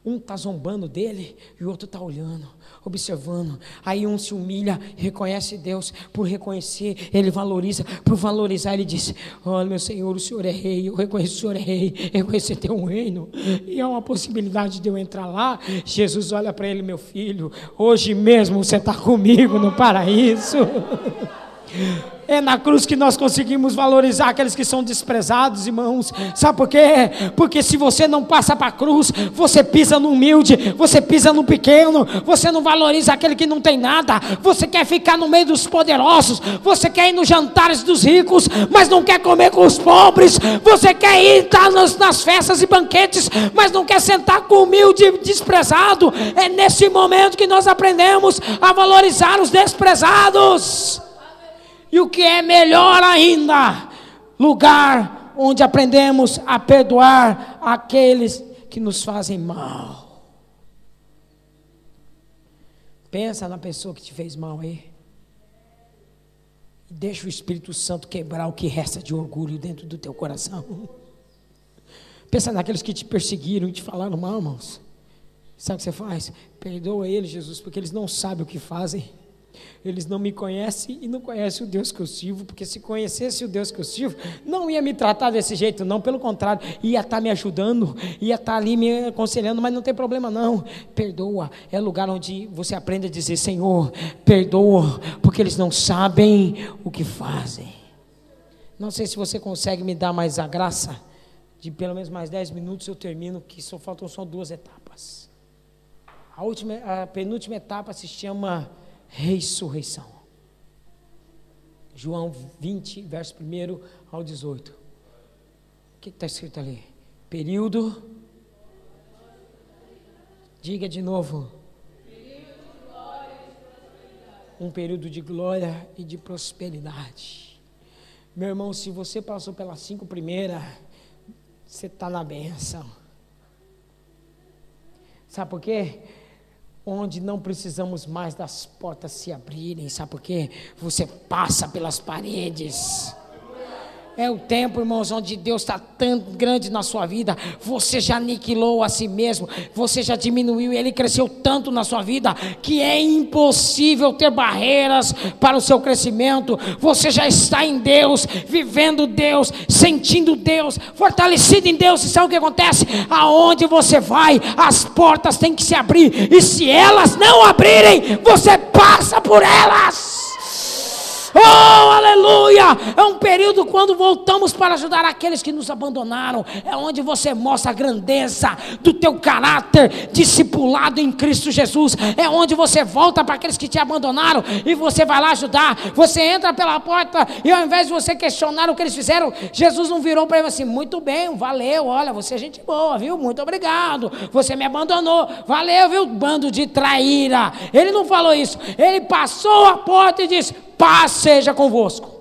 Um está zombando dele e o outro está olhando, observando. Aí um se humilha, reconhece Deus. Por reconhecer, ele valoriza. Por valorizar, ele diz, olha, meu Senhor, o Senhor é rei. Eu reconheço o Senhor é rei. Eu reconheço teu um reino. E há uma possibilidade de eu entrar lá. Jesus olha para ele, meu filho, hoje mesmo você está comigo no paraíso. É na cruz que nós conseguimos valorizar aqueles que são desprezados, irmãos. Sabe por quê? Porque se você não passa para a cruz, você pisa no humilde, você pisa no pequeno, você não valoriza aquele que não tem nada. Você quer ficar no meio dos poderosos, você quer ir nos jantares dos ricos, mas não quer comer com os pobres. Você quer ir estar nas festas e banquetes, mas não quer sentar com o humilde e desprezado. É nesse momento que nós aprendemos a valorizar os desprezados. E o que é melhor ainda, lugar onde aprendemos a perdoar aqueles que nos fazem mal. Pensa na pessoa que te fez mal aí. E deixa o Espírito Santo quebrar o que resta de orgulho dentro do teu coração. Pensa naqueles que te perseguiram e te falaram mal, irmãos. Sabe o que você faz? Perdoa eles, Jesus, porque eles não sabem o que fazem. Eles não me conhecem e não conhecem o Deus que eu sirvo, porque se conhecesse o Deus que eu sirvo, não ia me tratar desse jeito, não, pelo contrário, ia estar me ajudando, ia estar ali me aconselhando, mas não tem problema não. Perdoa, é lugar onde você aprende a dizer, Senhor, perdoa, porque eles não sabem o que fazem. Não sei se você consegue me dar mais a graça, de pelo menos mais 10 minutos eu termino, que só faltam só 2 etapas. A penúltima etapa se chama ressurreição. João 20, verso 1 ao 18. O que está escrito ali? Período. Diga de novo. Um período de glória e de prosperidade. Meu irmão, se você passou pelas 5 primeiras, você está na bênção. Sabe por quê? Onde não precisamos mais das portas se abrirem, sabe por quê? Você passa pelas paredes. É o tempo, irmãos, onde Deus está tão grande na sua vida, você já aniquilou a si mesmo, você já diminuiu, e Ele cresceu tanto na sua vida, que é impossível ter barreiras para o seu crescimento. Você já está em Deus, vivendo Deus, sentindo Deus, fortalecido em Deus. E sabe o que acontece? Aonde você vai, as portas têm que se abrir, e se elas não abrirem, você passa por elas. Oh, aleluia! É um período quando voltamos para ajudar aqueles que nos abandonaram. É onde você mostra a grandeza do teu caráter discipulado em Cristo Jesus. É onde você volta para aqueles que te abandonaram e você vai lá ajudar. Você entra pela porta e ao invés de você questionar o que eles fizeram, Jesus não virou para ele assim: muito bem, valeu, olha, você é gente boa, viu? Muito obrigado, você me abandonou, valeu, viu? Bando de traíra. Ele não falou isso, ele passou a porta e disse: paz seja convosco.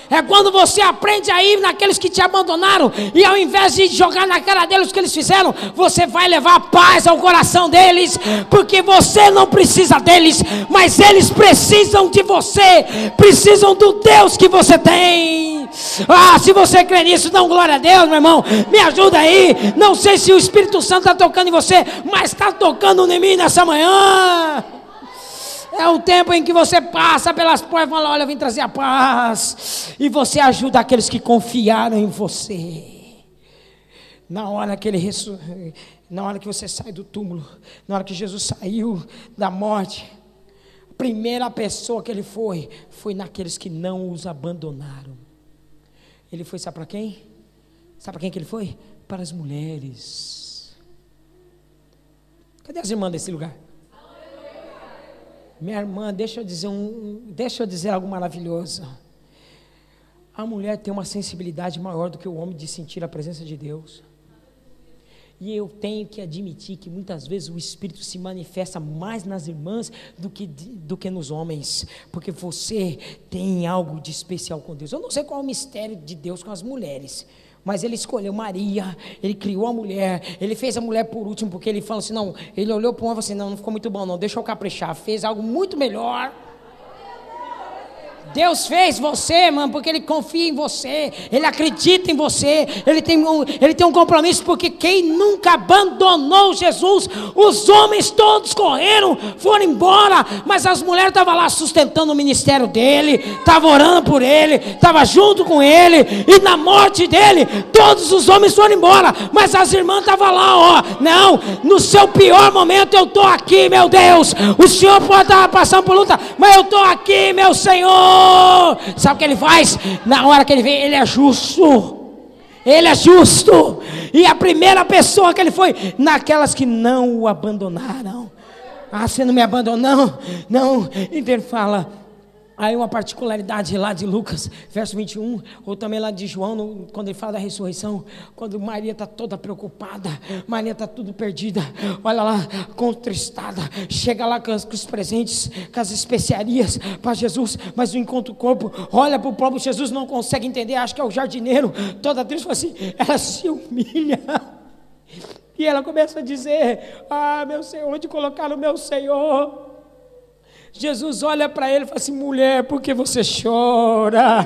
É quando você aprende a ir naqueles que te abandonaram e ao invés de jogar na cara deles o que eles fizeram, você vai levar paz ao coração deles, porque você não precisa deles, mas eles precisam de você, precisam do Deus que você tem. Ah, se você crê nisso, dá glória a Deus, meu irmão, me ajuda aí. Não sei se o Espírito Santo está tocando em você, mas está tocando em mim nessa manhã. É o tempo em que você passa pelas portas e fala: olha, eu vim trazer a paz. E você ajuda aqueles que confiaram em você. Na hora que na hora que você sai do túmulo, na hora que Jesus saiu da morte, a primeira pessoa que ele foi naqueles que não os abandonaram. Ele foi, sabe para quem? Sabe para quem que ele foi? Para as mulheres. Cadê as irmãs desse lugar? Minha irmã, deixa eu dizer algo maravilhoso. A mulher tem uma sensibilidade maior do que o homem de sentir a presença de Deus. E eu tenho que admitir que muitas vezes o Espírito se manifesta mais nas irmãs do que nos homens, porque você tem algo de especial com Deus. Eu não sei qual é o mistério de Deus com as mulheres, mas ele escolheu Maria, ele criou a mulher, ele fez a mulher por último, porque ele falou assim, não, ele olhou para um e falou assim, não ficou muito bom não, deixa eu caprichar, fez algo muito melhor. Deus fez você, mano, porque Ele confia em você, Ele acredita em você, Ele tem um compromisso, porque quem nunca abandonou Jesus, os homens todos correram, foram embora, mas as mulheres estavam lá sustentando o ministério dele, estavam orando por ele, estavam junto com ele, e na morte dele, todos os homens foram embora, mas as irmãs estavam lá, ó, não, no seu pior momento eu estou aqui, meu Deus, o Senhor pode estar passando por luta, mas eu estou aqui, meu Senhor. Sabe o que ele faz? Na hora que ele vem, ele é justo. Ele é justo. E a primeira pessoa que ele foi, naquelas que não o abandonaram. Ah, você não me abandonou? Não. Então ele fala. Aí uma particularidade lá de Lucas, verso 21, ou também lá de João, quando ele fala da ressurreição, quando Maria está toda preocupada, Maria está tudo perdida, olha lá, contristada, chega lá com os presentes, com as especiarias para Jesus, mas não encontra o corpo, olha para o próprio Jesus, não consegue entender, acha que é o jardineiro, toda triste, fala assim, ela se humilha, e ela começa a dizer, ah, meu Senhor, onde colocaram o meu Senhor? Jesus olha para ele e fala assim, mulher, por que você chora?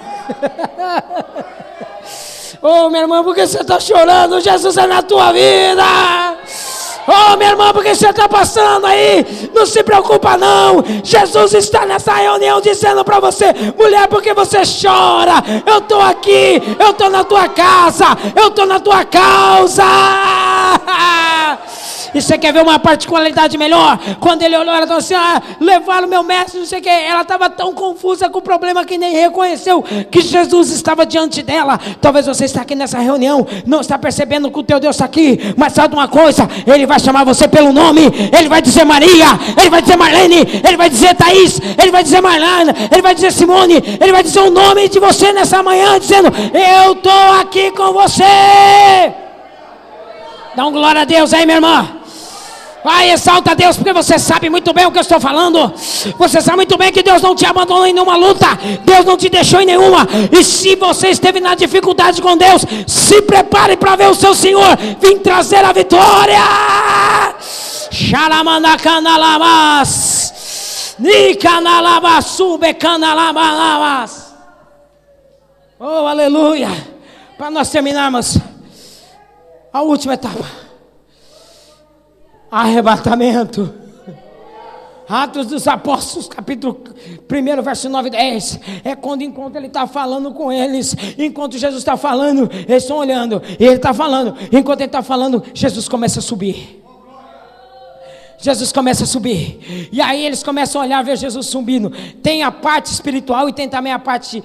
Oh, minha irmã, por que você está chorando? Jesus é na tua vida. Oh, minha irmã, por que você está passando aí? Não se preocupa não. Jesus está nessa reunião dizendo para você, mulher, por que você chora? Eu estou aqui, eu estou na tua casa, eu estou na tua causa. E você quer ver uma particularidade melhor? Quando ele olhou, ela falou assim, levaram meu mestre, não sei o que. Ela estava tão confusa com o problema que nem reconheceu que Jesus estava diante dela. Talvez você está aqui nessa reunião, não está percebendo que o teu Deus está aqui, mas sabe uma coisa? Ele vai chamar você pelo nome, ele vai dizer Maria, ele vai dizer Marlene, ele vai dizer Thaís, ele vai dizer Marlana, ele vai dizer Simone, ele vai dizer o nome de você nessa manhã, dizendo, eu estou aqui com você. Dá um glória a Deus aí, minha irmã. Vai, exalta a Deus, porque você sabe muito bem o que eu estou falando. Você sabe muito bem que Deus não te abandonou em nenhuma luta, Deus não te deixou em nenhuma. E se você esteve na dificuldade com Deus, se prepare para ver o seu Senhor vir trazer a vitória. Xaramanacanalamas, Nicanalabasubecanalamas. Oh, aleluia. Para nós terminarmos a última etapa, arrebatamento. Atos dos Apóstolos, capítulo 1, verso 9 e 10. É quando, enquanto ele está falando com eles, enquanto Jesus está falando, eles estão olhando, e ele está falando, enquanto ele está falando, Jesus começa a subir. Jesus começa a subir, e aí eles começam a olhar, ver Jesus subindo. Tem a parte espiritual e tem também a parte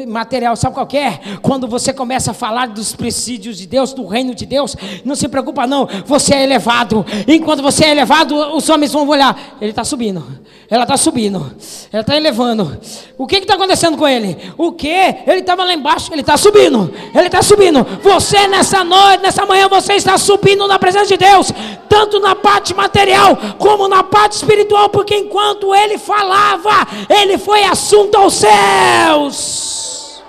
material. Sabe qual que é? Quando você começa a falar dos presídios de Deus, do reino de Deus, não se preocupa não, você é elevado. Enquanto você é elevado, os homens vão olhar, ele está subindo, ela está subindo, ela está elevando. O que está acontecendo com ele? O que? Ele estava lá embaixo, ele está subindo, ele está subindo. Você nessa noite, nessa manhã, você está subindo na presença de Deus, tanto na parte material como na parte espiritual, porque enquanto ele falava, ele foi assunto aos céus.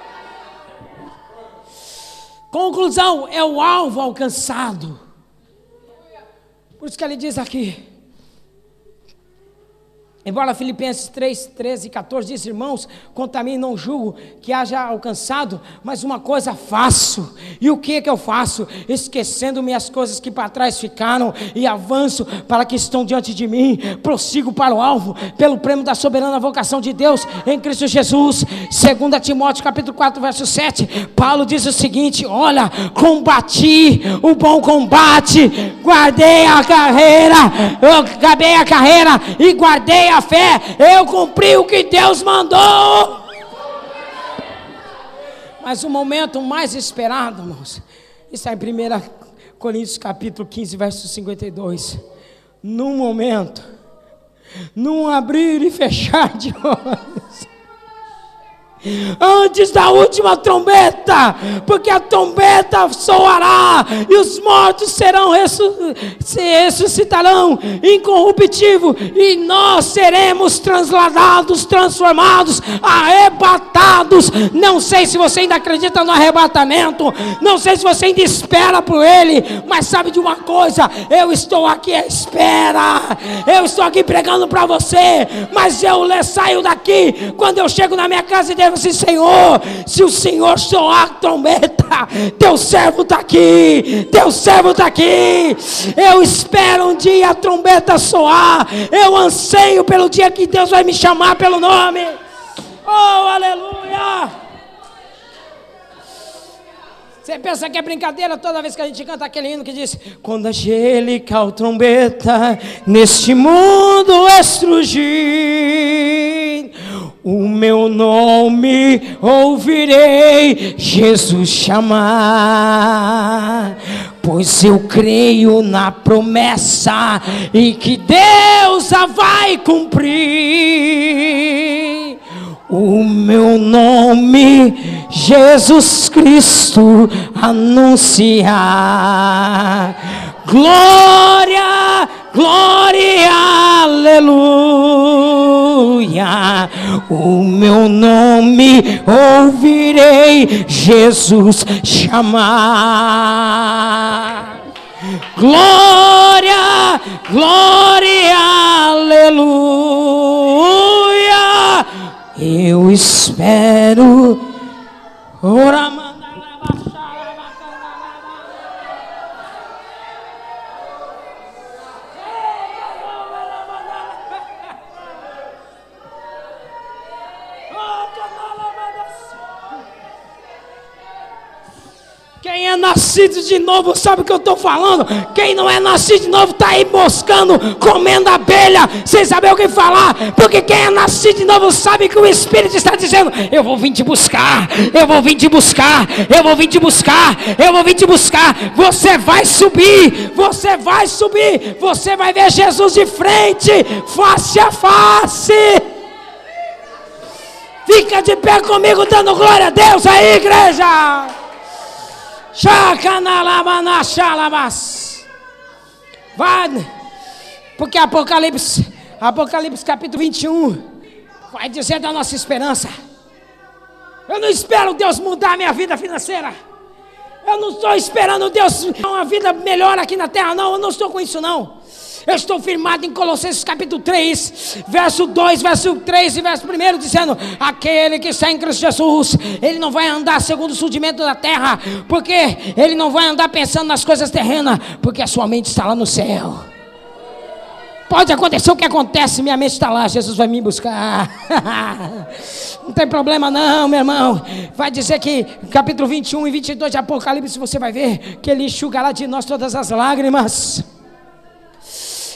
Conclusão, é o alvo alcançado. Por isso que ele diz aqui, embora Filipenses 3, 13 e 14 diz: irmãos, quanto a mim não julgo que haja alcançado, mas uma coisa faço. E o que eu faço? Esquecendo-me as coisas que para trás ficaram, e avanço para que estão diante de mim, prossigo para o alvo, pelo prêmio da soberana vocação de Deus em Cristo Jesus. 2 Timóteo capítulo 4 verso 7, Paulo diz o seguinte: olha, combati o bom combate, guardei a carreira, eu acabei a carreira e guardei a fé, eu cumpri o que Deus mandou. Mas o momento mais esperado, irmãos, isso é em 1 Coríntios capítulo 15 verso 52. Num momento, num abrir e fechar de olhos, antes da última trombeta, porque a trombeta soará e os mortos ressuscitarão incorruptível, e nós seremos transladados, transformados, arrebatados. Não sei se você ainda acredita no arrebatamento, não sei se você ainda espera por ele, mas sabe de uma coisa, eu estou aqui à espera, eu estou aqui pregando para você, mas eu saio daqui, quando eu chego na minha casa e devo assim: Senhor, se o Senhor soar a trombeta, teu servo está aqui, teu servo está aqui. Eu espero um dia a trombeta soar, eu anseio pelo dia que Deus vai me chamar pelo nome. Oh, aleluia! Você pensa que é brincadeira toda vez que a gente canta aquele hino que diz: quando angelical trombeta neste mundo estrugir, o meu nome ouvirei Jesus chamar, pois eu creio na promessa e que Deus a vai cumprir. O meu nome, Jesus Cristo, anunciar. Glória, glória, aleluia. O meu nome ouvirei Jesus chamar. Glória, glória, aleluia. Eu espero. Quem é nascido de novo sabe o que eu estou falando. Quem não é nascido de novo está aí moscando, comendo abelha, sem saber o que falar. Porque quem é nascido de novo sabe que o Espírito está dizendo: eu vou vir te buscar, eu vou vir te buscar, eu vou vir te buscar, eu vou vir te buscar. Você vai subir, você vai subir, você vai ver Jesus de frente, face a face. Fica de pé comigo dando glória a Deus aí, igreja. Vai, porque Apocalipse capítulo 21 vai dizer da nossa esperança. Eu não espero Deus mudar a minha vida financeira, eu não estou esperando Deus dar uma vida melhor aqui na terra, não, eu não estou com isso não. Eu estou firmado em Colossenses capítulo 3, verso 2, verso 3 e verso 1, dizendo: aquele que está em Cristo Jesus, ele não vai andar segundo o surgimento da terra, porque ele não vai andar pensando nas coisas terrenas, porque a sua mente está lá no céu. Pode acontecer o que acontece, minha mente está lá, Jesus vai me buscar. Não tem problema não, meu irmão. Vai dizer que capítulo 21 e 22 de Apocalipse, você vai ver que ele enxugará de nós todas as lágrimas.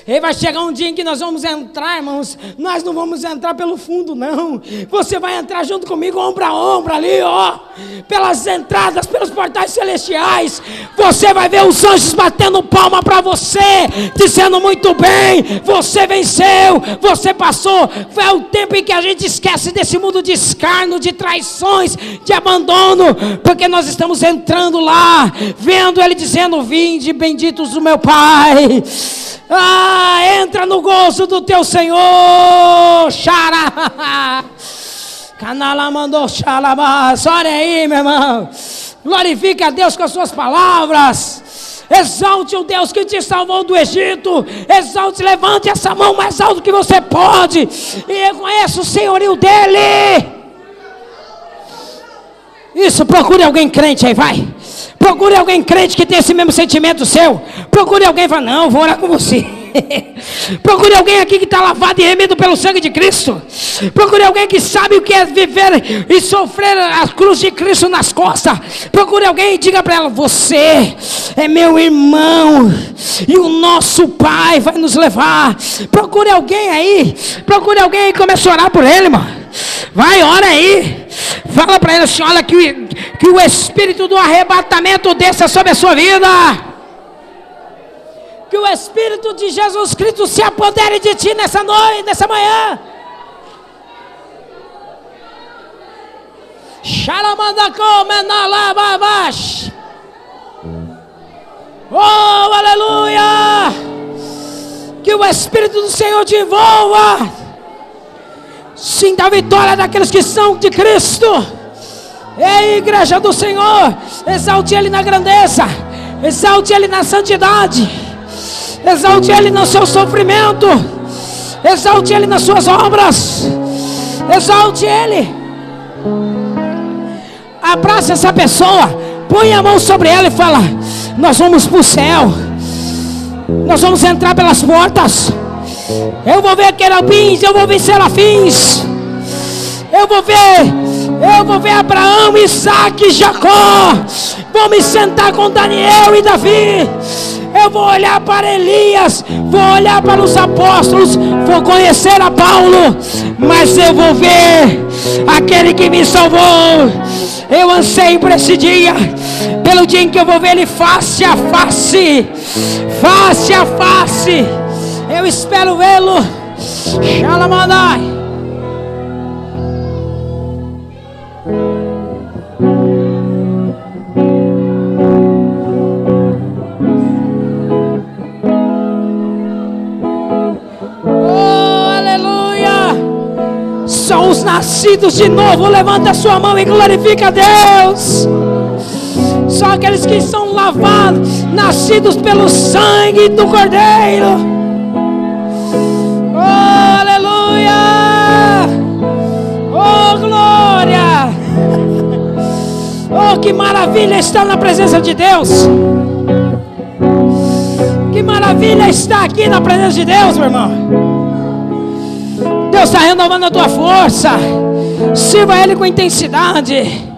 E vai chegar um dia em que nós vamos entrar, irmãos. Nós não vamos entrar pelo fundo, não. Você vai entrar junto comigo, ombro a ombro ali, ó. Pelas entradas, pelos portais celestiais. Você vai ver os anjos batendo palma para você, dizendo muito bem, você venceu, você passou. Foi o tempo em que a gente esquece desse mundo de escárnio, de traições, de abandono, porque nós estamos entrando lá, vendo Ele dizendo: vinde benditos do meu Pai. Entra no gozo do teu Senhor. Xará. Canala mandou xalabás. Olha aí, meu irmão. Glorifique a Deus com as suas palavras. Exalte o Deus que te salvou do Egito. Exalte, levante essa mão mais alto que você pode e reconheça o senhorio dele. Isso, procure alguém crente aí, vai. Procure alguém crente que tem esse mesmo sentimento seu. Procure alguém e fala: não, vou orar com você. Procure alguém aqui que está lavado e remido pelo sangue de Cristo. Procure alguém que sabe o que é viver e sofrer a cruz de Cristo nas costas. Procure alguém e diga para ela: você é meu irmão e o nosso Pai vai nos levar. Procure alguém aí. Procure alguém aí e comece a orar por ele, irmão. Vai, ora aí. Fala para ele assim: olha, que o espírito do arrebatamento desça sobre a sua vida. Que o Espírito de Jesus Cristo se apodere de ti nessa noite, nessa manhã. Oh, aleluia! Que o Espírito do Senhor te envolva. Sinta a vitória daqueles que são de Cristo. Ei, igreja do Senhor, exalte Ele na grandeza, exalte Ele na santidade, exalte Ele no seu sofrimento, exalte Ele nas suas obras, exalte Ele. Abraça essa pessoa, põe a mão sobre ela e fala: nós vamos para o céu, nós vamos entrar pelas portas. Eu vou ver querubins, eu vou ver serafins, eu vou ver Abraão, Isaac e Jacó. Vou me sentar com Daniel e Davi. Eu vou olhar para Elias, vou olhar para os apóstolos, vou conhecer a Paulo, mas eu vou ver aquele que me salvou. Eu anseio por esse dia, pelo dia em que eu vou ver Ele face a face, face a face. Eu espero vê-lo. Xalamadai. São os nascidos de novo. Levanta a sua mão e glorifica a Deus. São aqueles que são lavados, nascidos pelo sangue do Cordeiro. Oh, aleluia! Oh, glória! Oh, que maravilha estar na presença de Deus. Que maravilha estar aqui na presença de Deus, meu irmão. Deus está renovando a tua força. Sirva Ele com intensidade.